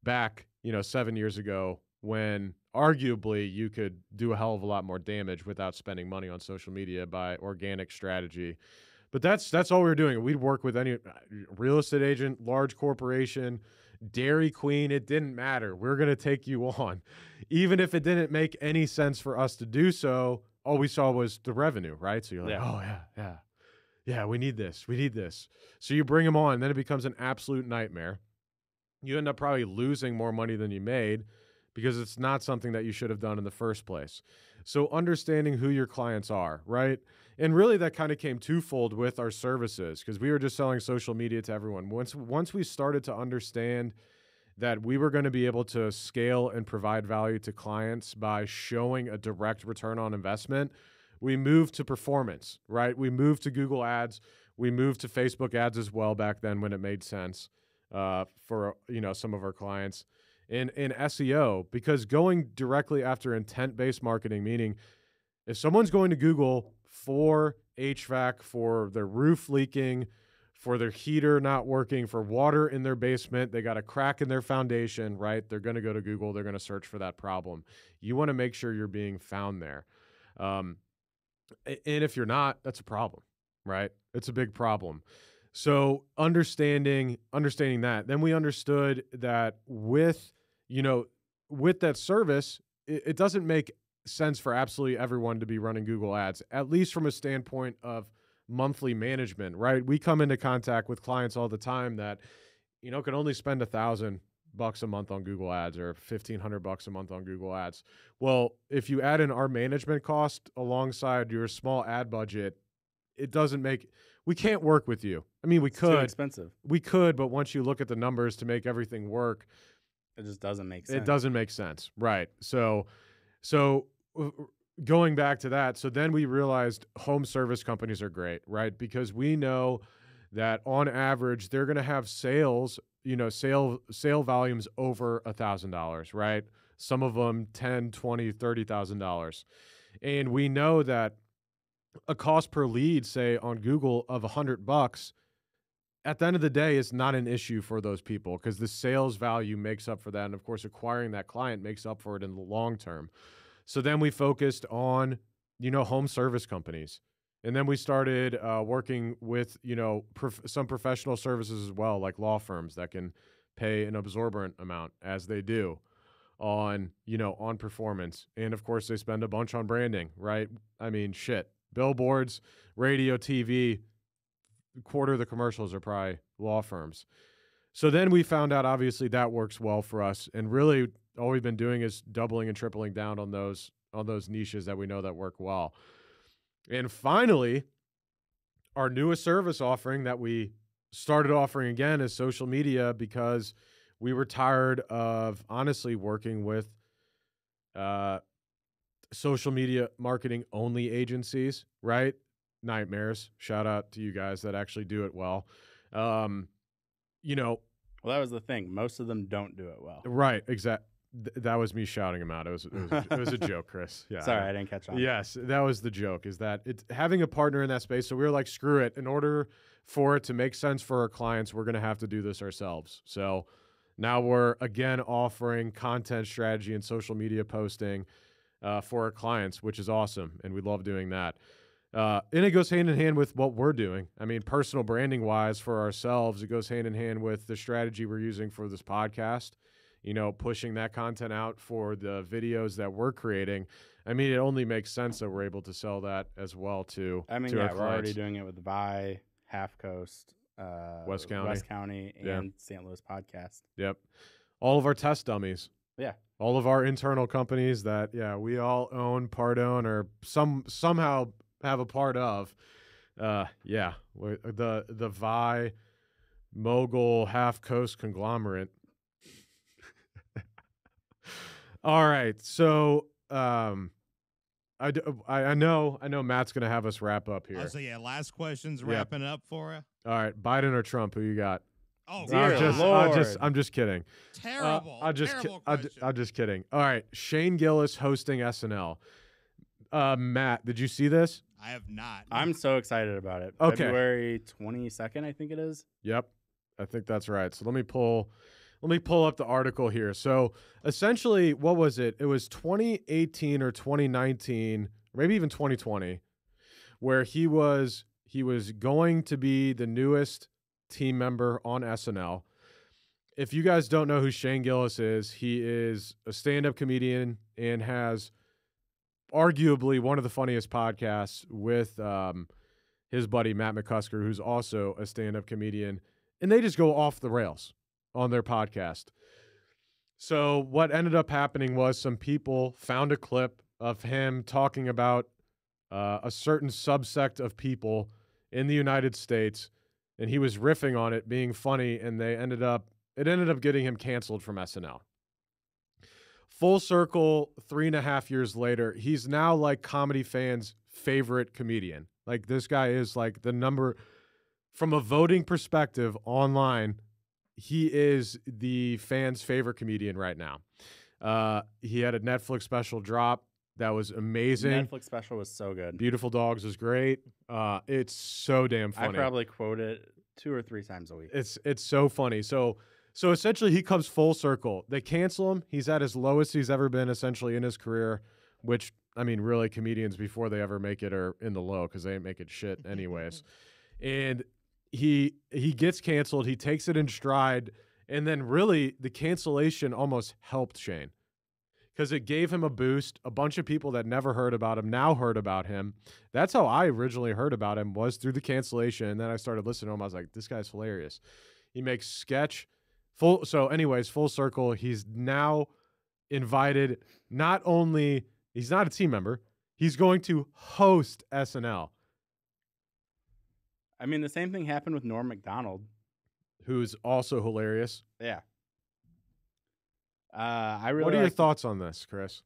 back, 7 years ago when arguably you could do a hell of a lot more damage without spending money on social media by organic strategy. But that's all we were doing. We'd work with any real estate agent, large corporation, Dairy Queen. It didn't matter. We're going to take you on. Even if it didn't make any sense for us to do so, all we saw was the revenue, right? So you're like, oh, yeah, we need this. We need this. So you bring them on, and then it becomes an absolute nightmare. You end up probably losing more money than you made because it's not something that you should have done in the first place. So understanding who your clients are, right? And really that kind of came twofold with our services because we were just selling social media to everyone. Once we started to understand that we were going to be able to scale and provide value to clients by showing a direct return on investment, we moved to performance, right? We moved to Google ads. We moved to Facebook ads as well back then when it made sense for some of our clients. In SEO, because going directly after intent-based marketing, meaning if someone's going to Google for HVAC, for their roof leaking, for their heater not working, for water in their basement, they got a crack in their foundation, right? They're going to go to Google. They're going to search for that problem. You want to make sure you're being found there. And if you're not, that's a problem, right? It's a big problem. So understanding that, then we understood that with that service, it doesn't make sense for absolutely everyone to be running Google ads, at least from a standpoint of monthly management, right? We come into contact with clients all the time that, can only spend $1,000 a month on Google ads or $1,500 a month on Google ads. Well, if you add in our management cost alongside your small ad budget, we can't work with you. I mean, It's too expensive. We could, but once you look at the numbers to make everything work, it just doesn't make sense. It doesn't make sense. Right. So going back to that, so then we realized home service companies are great, right? Because we know that on average, they're going to have sale volumes over $1,000, right? Some of them $10,000, $20,000, $30,000. And we know that a cost per lead, say on Google of $100, at the end of the day, is not an issue for those people because the sales value makes up for that. And of course, acquiring that client makes up for it in the long term. So then we focused on, home service companies. And then we started working with, some professional services as well, like law firms that can pay an absorbent amount as they do on performance. And of course, they spend a bunch on branding, right? I mean, shit. Billboards, radio, TV, quarter of the commercials are probably law firms. So then we found out, obviously, that works well for us. And really, all we've been doing is doubling and tripling down on those niches that we know that work well. And finally, our newest service offering that we started offering again is social media because we were tired of, honestly, working with social media marketing only agencies, right? Nightmares. Shout out to you guys that actually do it well. Well, that was the thing. Most of them don't do it well. Right. Exactly. That was me shouting them out. It was a joke, Kris. Yeah. Sorry, I didn't catch on. Yes, that was the joke. Is that it's having a partner in that space. So we were like, screw it. In order for it to make sense for our clients, we're going to have to do this ourselves. So now we're again offering content strategy and social media posting for our clients, which is awesome. And we love doing that. And it goes hand in hand with what we're doing. I mean, personal branding wise for ourselves, it goes hand in hand with the strategy we're using for this podcast, pushing that content out for the videos that we're creating. I mean, it only makes sense that we're able to sell that as well to our clients. We're already doing it with Vi, Half Coast, West County, and St. Louis podcast. Yep. All of our test dummies. Yeah. All of our internal companies that, we all own, part own, or somehow have a part of. The Vi Mogul Half Coast conglomerate. All right. So I know Matt's going to have us wrap up here. So last question's wrapping up for you. All right. Biden or Trump, who you got? Oh, I'm just kidding. Terrible. I'm just kidding. All right. Shane Gillis hosting SNL. Matt, did you see this? I have not. I'm so excited about it. Okay. February 22nd, I think it is. Yep. I think that's right. So let me pull let me pull up the article here. So essentially, what was it? It was 2018 or 2019, maybe even 2020, where he was going to be the newest team member on SNL. If you guys don't know who Shane Gillis is, he is a stand-up comedian and has arguably one of the funniest podcasts with his buddy Matt McCusker, who's also a stand-up comedian, and they just go off the rails on their podcast. So what ended up happening was some people found a clip of him talking about a certain subsect of people in the United States, and he was riffing on it, being funny, and it ended up getting him canceled from SNL. Full circle, 3.5 years later, he's now like comedy fans' favorite comedian. Like, this guy is like the number, from a voting perspective online, he is the fans' favorite comedian right now. He had a Netflix special drop that was amazing. Netflix special was so good. Beautiful Dogs was great. It's so damn funny. I probably quote it 2 or 3 times a week. It's so funny. So essentially, he comes full circle. They cancel him. He's at his lowest he's ever been, essentially, in his career, which, I mean, really, comedians, before they ever make it, are in the low because they ain't making shit anyways. And he gets canceled. He takes it in stride. And then, really, the cancellation almost helped Shane because it gave him a boost. A bunch of people that never heard about him now heard about him. That's how I originally heard about him, was through the cancellation. And then I started listening to him. I was like, this guy's hilarious. He makes sketch. Full circle. He's now invited. Not only, he's not a team member, he's going to host SNL. I mean, the same thing happened with Norm Macdonald, who's also hilarious. Yeah. I really. What are your thoughts on this, Chris?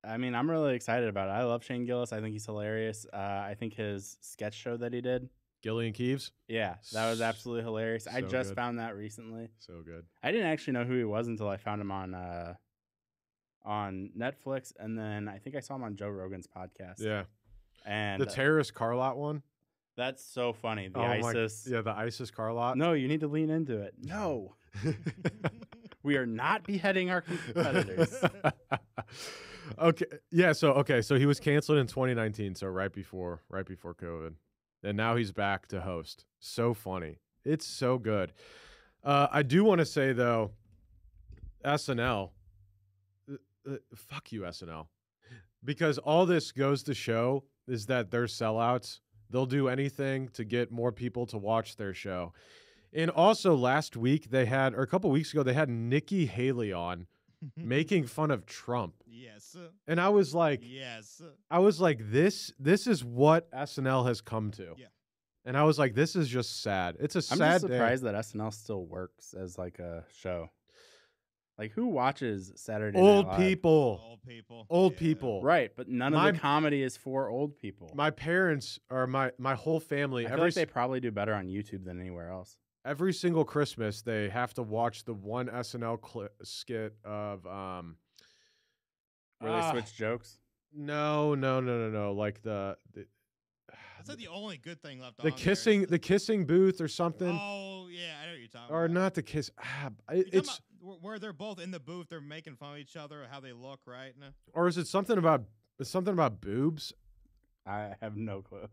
I mean, I'm really excited about it. I love Shane Gillis. I think he's hilarious. I think his sketch show that he did, Gillian Keeves? Yeah, that was absolutely hilarious. I just good. found that recently. So good. I didn't actually know who he was until I found him on Netflix, and then I think I saw him on Joe Rogan's podcast. Yeah. And the terrorist car lot one? That's so funny. The ISIS. Yeah, the ISIS car lot. No, you need to lean into it. No. We are not beheading our competitors. Okay. Yeah, so he was canceled in 2019, so right before COVID. And now he's back to host. So funny. It's so good. I do want to say, though, SNL, fuck you, SNL. Because all this goes to show is that they're sellouts. They'll do anything to get more people to watch their show. And also last week or a couple weeks ago, they had Nikki Haley on making fun of Trump. Yes. And I was like, yes. This is what SNL has come to. Yeah. And I was like, this is just sad. It's a sad I'm just day. surprised that SNL still works as like a show. Like, who watches Saturday Old Night Live? Old people. Right, but none of the comedy is for old people. My parents or my whole family. I feel like they probably do better on YouTube than anywhere else. Every single Christmas, they have to watch the one SNL skit of where they switch jokks. No. Like the that's like the only good thing left. The kissing booth or something. Oh yeah, I know what you're talking or about. not the kiss. It's where they're both in the booth. They're making fun of each other, how they look, right? No? Or is it something about boobs? I have no clue.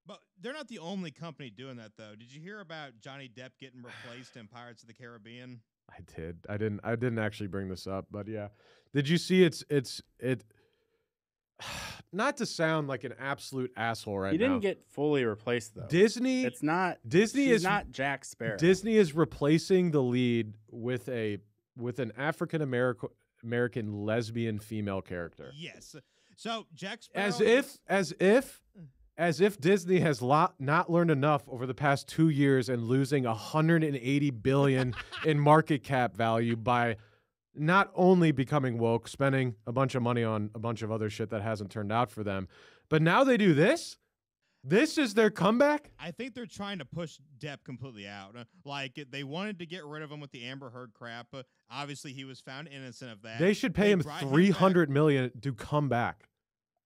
But they're not the only company doing that, though. Did you hear about Johnny Depp getting replaced in Pirates of the Caribbean? I did. I didn't actually bring this up, but yeah. Did you see it? Not to sound like an absolute asshole right now. He didn't get fully replaced though. Disney. It's not. Disney she's is not Jack Sparrow. Disney is replacing the lead with an African American lesbian female character. Yes. So Jack Sparrow. As if Disney has not learned enough over the past 2 years and losing $180 billion in market cap value by not only becoming woke, spending a bunch of money on a bunch of other shit that hasn't turned out for them, but now they do this? This is their comeback? I think they're trying to push Depp completely out. Like, they wanted to get rid of him with the Amber Heard crap. Obviously, he was found innocent of that. They should pay him $300 million to come back.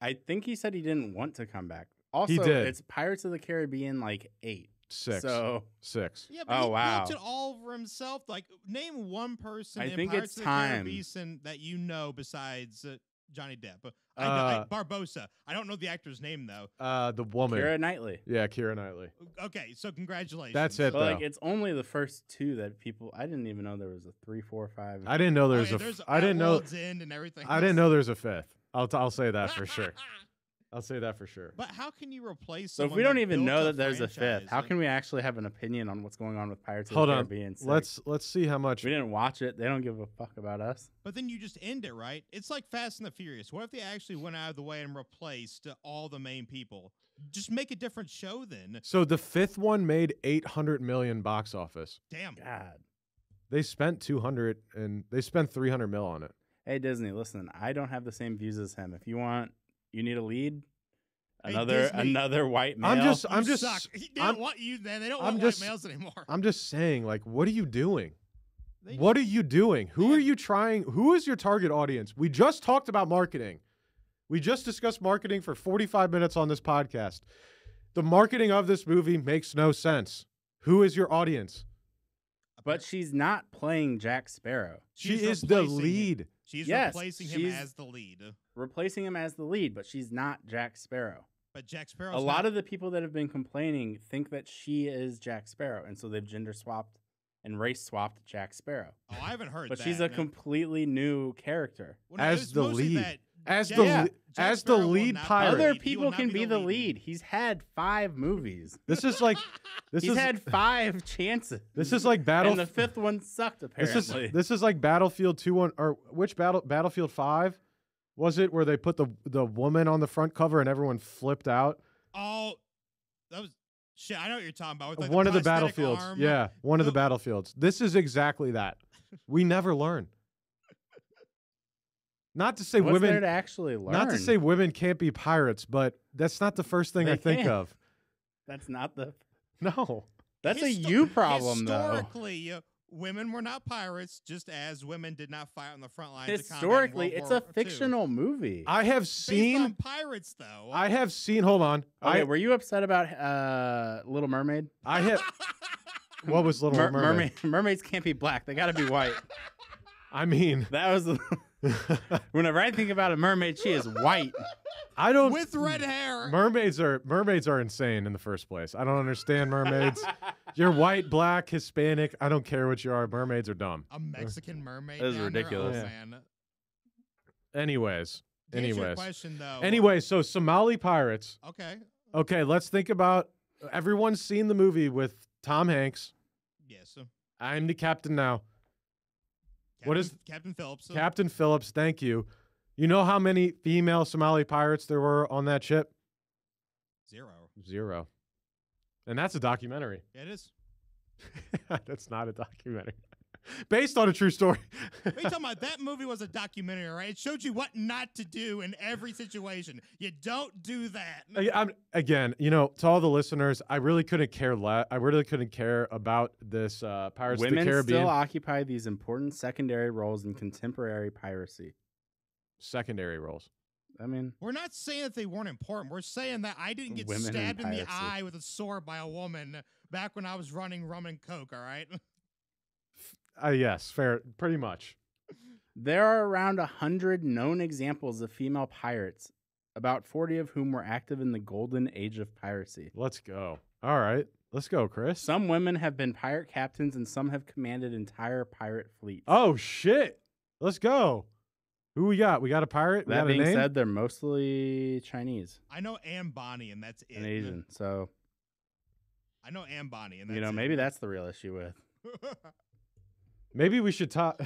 I think he said he didn't want to come back. Also, he did. It's Pirates of the Caribbean, like 8. 6. So 6. Yeah, but Oh, he wow. built it all for himself. Like, name one person I in think Pirates it's of the time. Caribbean that you know besides Johnny Depp. I Barbosa. I don't know the actor's name though. The woman. Keira Knightley. Yeah, Keira Knightley. Okay, so congratulations. That's it, But like, though. it's only the first 2 that people. I didn't even know there was a 3, 4, 5. I didn't know there's There's I didn't know. World's End and everything. I didn't know there's a 5th. I'll say that for sure. I'll say that for sure. But how can you replace? So if someone we don't that even built know a that there's a 5th, franchise? how can we actually have an opinion on what's going on with Pirates of Hold the on. Caribbean? 6? Let's see how much. We didn't watch it. They don't give a fuck about us. But then you just end it, right? It's like Fast and the Furious. What if they actually went out of the way and replaced all the main people? Just make a different show then. So the 5th one made 800 million box office. Damn. God. They spent 200 and they spent 300 mil on it. Hey Disney, listen. I don't have the same views as him. If you need a lead, Hey, another Disney. white male. I'm You just suck. They don't want you then. They don't I'm want just- white males anymore. I'm just saying, like, what are you doing? They- What are you doing? Who Man. are you trying? Who is your target audience? We just talked about marketing. We just discussed marketing for 45 minutes on this podcast. The marketing of this movie makes no sense. Who is your audience? But she's not playing Jack Sparrow. She's she is the replacing him. lead. She's Yes, replacing him she's- as the lead. Replacing him as the lead, but she's not Jack Sparrow. But Jack Sparrow's A lot not- of the people that have been complaining think that she is Jack Sparrow, and so they've gender swapped and race swapped Jack Sparrow. Oh, I haven't heard But that. she's a no. completely new character. Well, no, as it's the mostly lead. that As Jack- the Yeah. le- Jack as the Sparrow will lead not be pirate. Other lead. He people will not can be the lead. lead. He's had 5 movies. This is like this He's is had 5 chances. this is like and the 5th one sucked This apparently. is like Battlefield 2 or which Battlefield 5 was it where they put the woman on the front cover and everyone flipped out? Oh, that was shit. I know what you're talking about. With, like, One of the prosthetic battlefields. arm. Yeah, one of the Oh. battlefields. This is exactly that. We never learn. Not to say What's there women to actually learn? not to say women can't be pirates, but that's not the first thing They I think can. of. That's not the. No. That's a Histo- you problem, though. Historically, women were not pirates, just as women did not fight on the front lines. of combat in Historically, World it's War a II. fictional movie. I have Based seen on pirates, though. hold on. Okay, were you upset about Little Mermaid? I have what was Little Mermaid? Mermaids can't be black; they got to be white. I mean, That was whenever I think about a mermaid, she is white. I don't with red hair. Mermaids are insane in the first place. I don't understand mermaids. You're white, black, Hispanic. I don't care what you are. Mermaids are dumb. A Mexican mermaid. That is down ridiculous. There? Oh, Yeah. man. Anyways. To answer your question, though. Anyway, so Somali pirates. Okay. Okay, let's think about everyone's seen the movie with Tom Hanks. Yes. I'm the captain now. What is- Captain Phillips? Captain Phillips, thank you. You know how many female Somali pirates there were on that ship? 0. 0. And that's a documentary. It is. That's not a documentary. Based on a true story. What are you talking about? That movie was a documentary, right? It showed you what not to do in every situation. You don't do that. Again, to all the listeners, I really couldn't care I really couldn't care about this Pirates of Women the Caribbean. still occupy these important secondary roles in contemporary piracy. Secondary roles. I mean, We're not saying that they weren't important. We're saying that I didn't get Women in stabbed in the piracy. eye with a sword by a woman back when I was running rum and coke, all right? Yes, fair. Pretty much. there are around 100 known examples of female pirates, about 40 of whom were active in the golden age of piracy. Let's go. All right. Let's go, Chris. Some women have been pirate captains and some have commanded entire pirate fleets. Oh, shit. Let's go. Who we got? We got a pirate? We That got a being name? said, they're mostly Chinese I know Anne Bonny, and that's it. and Asian. So, I know Anne Bonny, and that's it. maybe that's the real issue with. Maybe we should talk.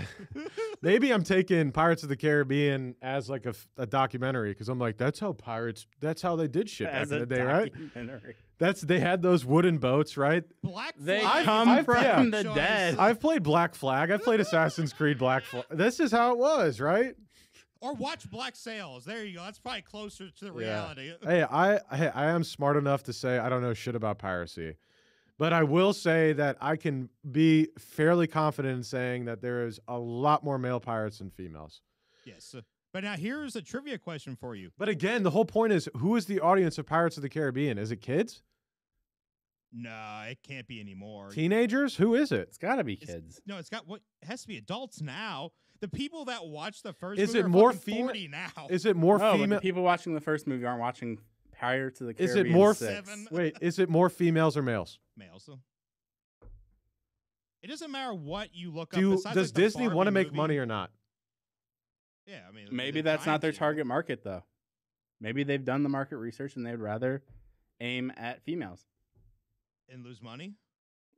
Maybe I'm taking Pirates of the Caribbean as like a documentary because I'm like, that's how they did shit back As in a the day, right? documentary. They had those wooden boats, right? Black They Flag. come from yeah. the Choice. dead. I've played Black Flag. I've played Assassin's Creed Black Flag. This is how it was, right? Or watch Black Sails. There you go. That's probably closer to the reality. Hey, I am smart enough to say I don't know shit about piracy. But I will say that I can be fairly confident in saying that there is a lot more male pirates than females. Yes. But now here's a trivia question for you. But again, the whole point is who is the audience of Pirates of the Caribbean? Is it kids? No, it can't be anymore. Teenagers? Who is it? It's got to be It's- kids. No, it's got what it has to be adults now. The people that watch the first Is movie it are more fucking fema- 40 now. Is it more No, but female? the people watching the first movie aren't watching prior to the Is Caribbean it more 6. Seven? Wait, is it more females or males? Males. It doesn't matter what you look up. Does besides, like, the Disney want to Barbie make money movie. or not? Yeah, I mean, Maybe they're that's trying not their to. target market, though. Maybe they've done the market research and they'd rather aim at females. And lose money.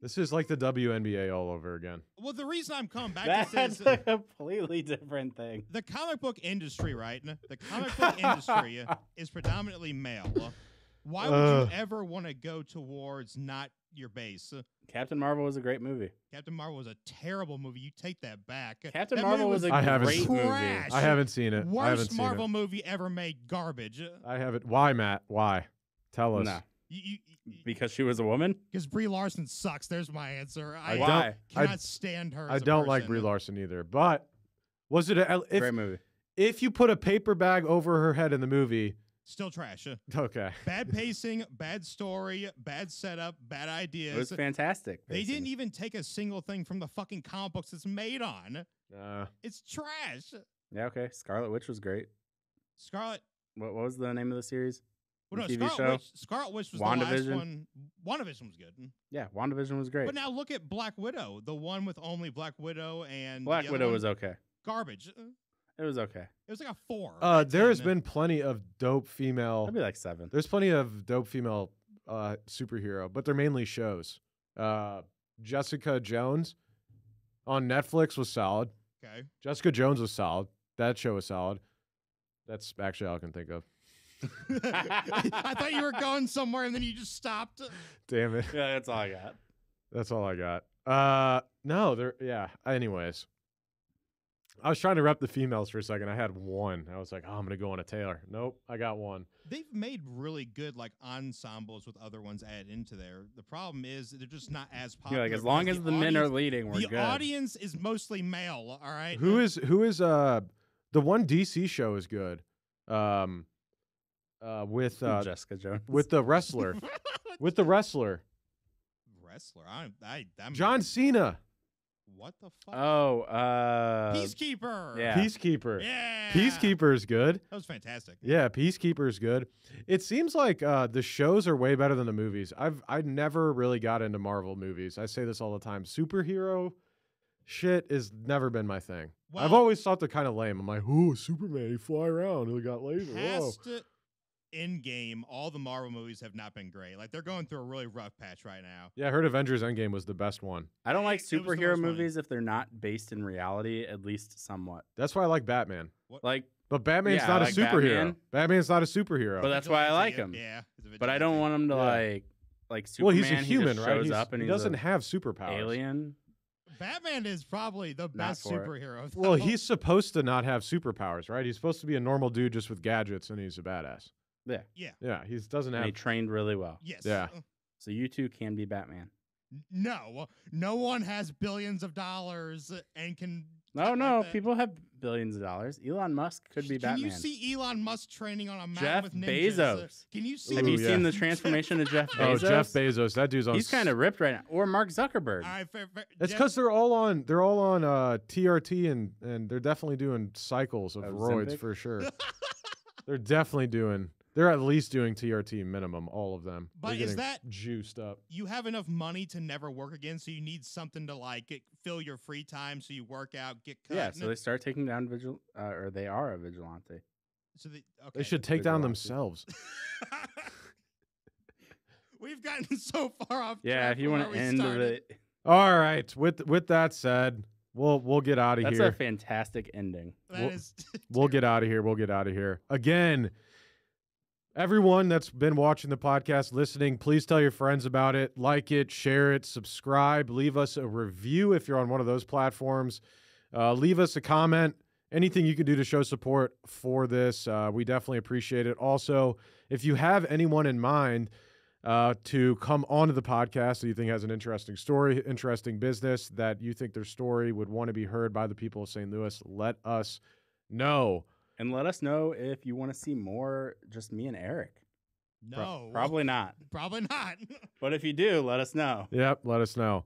This is like the WNBA all over again. Well, the reason I'm coming back to That's this, a completely different thing. the comic book industry, right? The comic book industry is predominantly male. Why would you ever want to go towards not your base? Captain Marvel was a great movie. Captain Marvel was a terrible movie. You take that back. Captain That Marvel movie was a I haven't- great movie. Trash. I haven't seen it. I haven't Worst seen Marvel it. movie ever made. Garbage. I haven't. Why, Matt? Why? Tell us. No, You, because she was a woman. because Brie Larson sucks. There's my answer. I Why? cannot stand her. I as a don't like person. Brie Larson either. But was it Great movie. if you put a paper bag over her head in the movie? Still trash. Okay. Bad pacing, bad story, bad setup, bad ideas. It was fantastic. They pacing. didn't even take a single thing from the fucking comic books it's made on. It's trash. Yeah, okay. Scarlet Witch was great. Scarlet. What was the name of the series? Well, no, The TV Scarlet show? Witch. Scarlet Witch was the last WandaVision? one. WandaVision was good. Yeah, WandaVision was great. But now look at Black Widow, the one with only Black Widow and Black the other Widow one, was okay. garbage. It was okay. It was like a 4. There has 10. been plenty of dope female. That'd be like 7. There's plenty of dope female superhero, but they're mainly shows. Jessica Jones on Netflix was solid. Okay. Jessica Jones was solid. That show was solid. That's actually all I can think of. I thought you were going somewhere and then you just stopped. Damn it. Yeah, that's all I got. That's all I got. No, there. Yeah. Anyways, I was trying to rep the females for a second. I had one. I was like, oh, I'm gonna go on a Taylor. Nope, I got one. They've made really good like ensembles with other ones added into there. The problem is they're just not as Yeah, popular. like as long because as the men are audience- leading, we're the good. audience is mostly male. All right. Who is the one DC show is good. With Jessica Jones. with the wrestler, with the wrestler, wrestler? I'm John Cena, What the fuck? Oh, Peacekeeper. yeah. Peacekeeper. Yeah. Peacekeeper is good. That was fantastic. Yeah, Peacekeeper is good. It seems like the shows are way better than the movies. I never really got into Marvel movies. I say this all the time. Superhero shit has never been my thing. I've Well- always thought they're kind of lame. I'm like, oh, Superman, he fly around, he got laser. Whoa. Past Endgame, all the Marvel movies have not been great. Like they're going through a really rough patch right now. Yeah, I heard Avengers Endgame was the best one. I don't like It was the superhero most funny. movies if they're not based in reality, at least somewhat. That's why I like Batman. Like, But Batman's Yeah, not I a like superhero. Batman. Batman's not a superhero. but that's why I like Vigilante, him. Yeah. he's a But I don't vigilante. want him to Yeah. like well, Superman. he's a he human, just right? shows He's- up and he he's doesn't a have superpowers. alien. Batman is probably the best for it. superhero. Well, though. he's supposed to not have superpowers, right? He's supposed to be a normal dude just with gadgets, and he's a badass. Yeah, Yeah, he doesn't and have. he trained really well. yes. Yeah. So you two can be Batman. No one has billions of dollars and can. No, talk no, like that. people have billions of dollars. Elon Musk could be Can Batman. you see Elon Musk training on a mountain Jeff with ninjas? Bezos. Can you see? Have Ooh, you yeah. seen the transformation of Jeff Oh, Bezos? Jeff Bezos, that dude's on. He's kind of ripped right now. Or Mark Zuckerberg. All right, It's Jeff- because they're all on TRT and they're definitely doing cycles of roids Ozempic? for sure. They're definitely doing. They're at least doing TRT minimum, all of them. But They're is getting that- juiced up? you have enough money to never work again, so you need something to fill your free time, so you work out, get cut. Yeah, so they start taking down or they are a vigilante. So they, okay. They should take down Vigilante. themselves. We've gotten so far off. Yeah, track if you from want where to we end started. it, All right. With that said, we'll get out of that's here. a fantastic ending. That We'll- is We'll get out of here. We'll get out of here. Again, everyone that's been watching the podcast, listening, please tell your friends about it. Like it, share it, subscribe, leave us a review if you're on one of those platforms. Leave us a comment. Anything you can do to show support for this, we definitely appreciate it. Also, if you have anyone in mind to come onto the podcast that you think has an interesting story, interesting business, that you think their story would want to be heard by the people of St. Louis, let us know. And let us know if you want to see more just me and Eric. No. Probably not. Probably not. But if you do, let us know. Yep, let us know.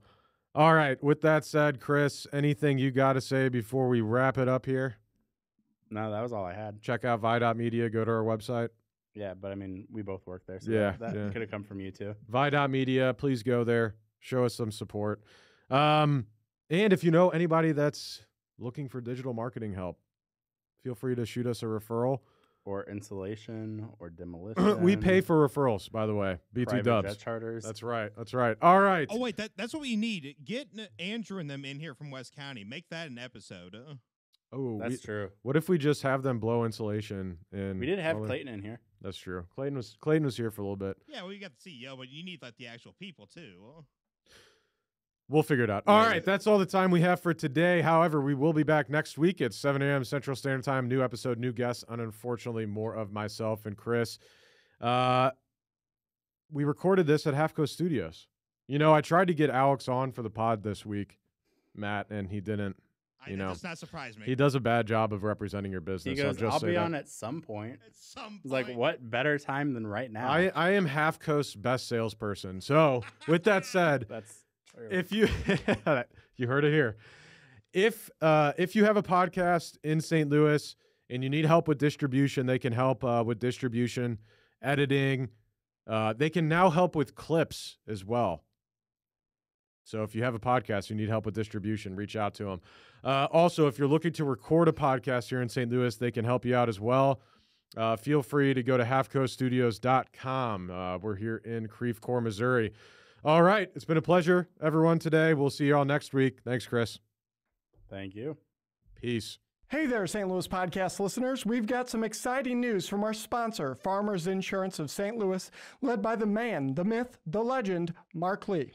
All right. With that said, Kris, anything you got to say before we wrap it up here? No, that was all I had. Check out vi.media. Go to our website. Yeah, but I mean, we both work there, so Yeah, that yeah. could have come from you too. vi.media. Please go there. Show us some support. And if you know anybody that's looking for digital marketing help, feel free to shoot us a referral. Or insulation or demolition. We pay for referrals, by the way. B2 private Dubs. jet charters. That's right. That's right. All right. Oh, wait, that's what we need. Get Andrew and them in here from West County. Make that an episode. Oh, That's true. what if we just have them blow insulation? And We did have Clayton in here. That's true. Clayton was here for a little bit. Yeah, well, you got the CEO, but you need like the actual people too. We'll figure it out. All right, that's all the time we have for today. However, we will be back next week at 7 a.m. Central Standard Time. New episode, new guests, and unfortunately, more of myself and Kris. We recorded this at Half Coast Studios. You know, I tried to get Alex on for the pod this week, Matt, and he didn't. It does not surprise me. He does a bad job of representing your business. He goes, I'll I'll say be that. on at some point. At some He's like, what better time than right now? I am Half Coast's best salesperson. So, with that said, That's true. if you you heard it here, if you have a podcast in St. Louis and you need help with distribution, they can help with distribution, editing. They can now help with clips as well. So if you have a podcast, you need help with distribution, reach out to them. Also, if you're looking to record a podcast here in St. Louis, they can help you out as well. Feel free to go to halfcoaststudios.com. We're here in Creve Coeur, Missouri. All right. It's been a pleasure, everyone, today. We'll see you all next week. Thanks, Kris. Thank you. Peace. Hey there, St. Louis podcast listeners. We've got some exciting news from our sponsor, Farmers Insurance of St. Louis, led by the man, the myth, the legend, Mark Lee.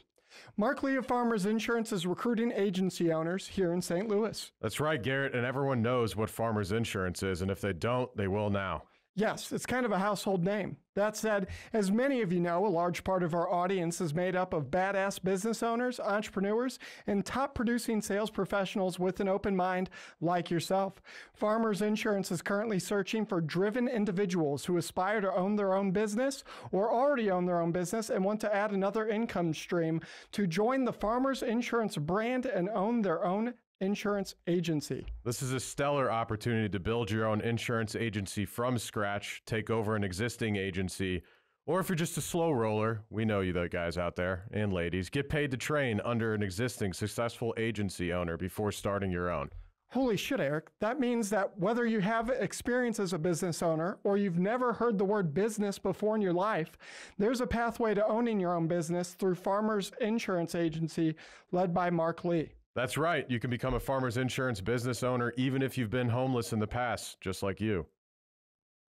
Mark Lee of Farmers Insurance is recruiting agency owners here in St. Louis. That's right, Garrett, and everyone knows what Farmers Insurance is, and if they don't, they will now. Yes, it's kind of a household name. That said, as many of you know, a large part of our audience is made up of badass business owners, entrepreneurs, and top producing sales professionals with an open mind like yourself. Farmers Insurance is currently searching for driven individuals who aspire to own their own business or already own their own business and want to add another income stream to join the Farmers Insurance brand and own their own insurance agency. This is a stellar opportunity to build your own insurance agency from scratch, take over an existing agency, or if you're just a slow roller, we know you the guys out there and ladies, get paid to train under an existing successful agency owner before starting your own. Holy shit, Eric. That means that whether you have experience as a business owner or you've never heard the word business before in your life, there's a pathway to owning your own business through Farmers Insurance Agency led by Mark Lee. That's right. You can become a Farmers Insurance business owner even if you've been homeless in the past, just like you.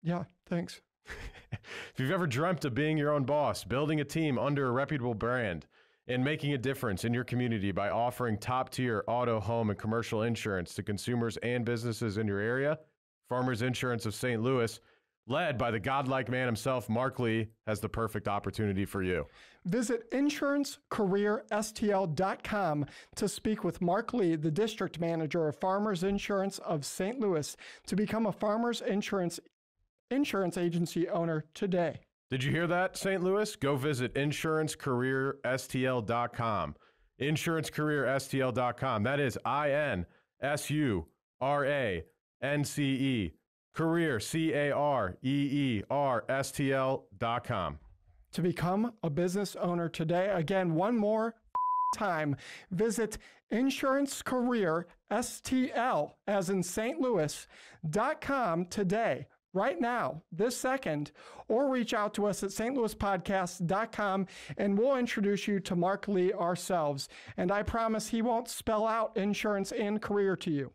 Yeah, thanks. If you've ever dreamt of being your own boss, building a team under a reputable brand, and making a difference in your community by offering top-tier auto, home, and commercial insurance to consumers and businesses in your area, Farmers Insurance of St. Louis, led by the godlike man himself, Mark Lee, has the perfect opportunity for you. Visit insurancecareerstl.com to speak with Mark Lee, the district manager of Farmers Insurance of St. Louis, to become a Farmers Insurance agency owner today. Did you hear that, St. Louis? Go visit insurancecareerstl.com. Insurancecareerstl.com. That is INSURANCE, career, CAREERSTL.com. To become a business owner today, again, one more time, visit insurancecareerstl, as in St. Louis.com today. Right now, this second, or reach out to us at stlouispodcast.com and we'll introduce you to Mark Lee ourselves. And I promise he won't spell out insurance and career to you.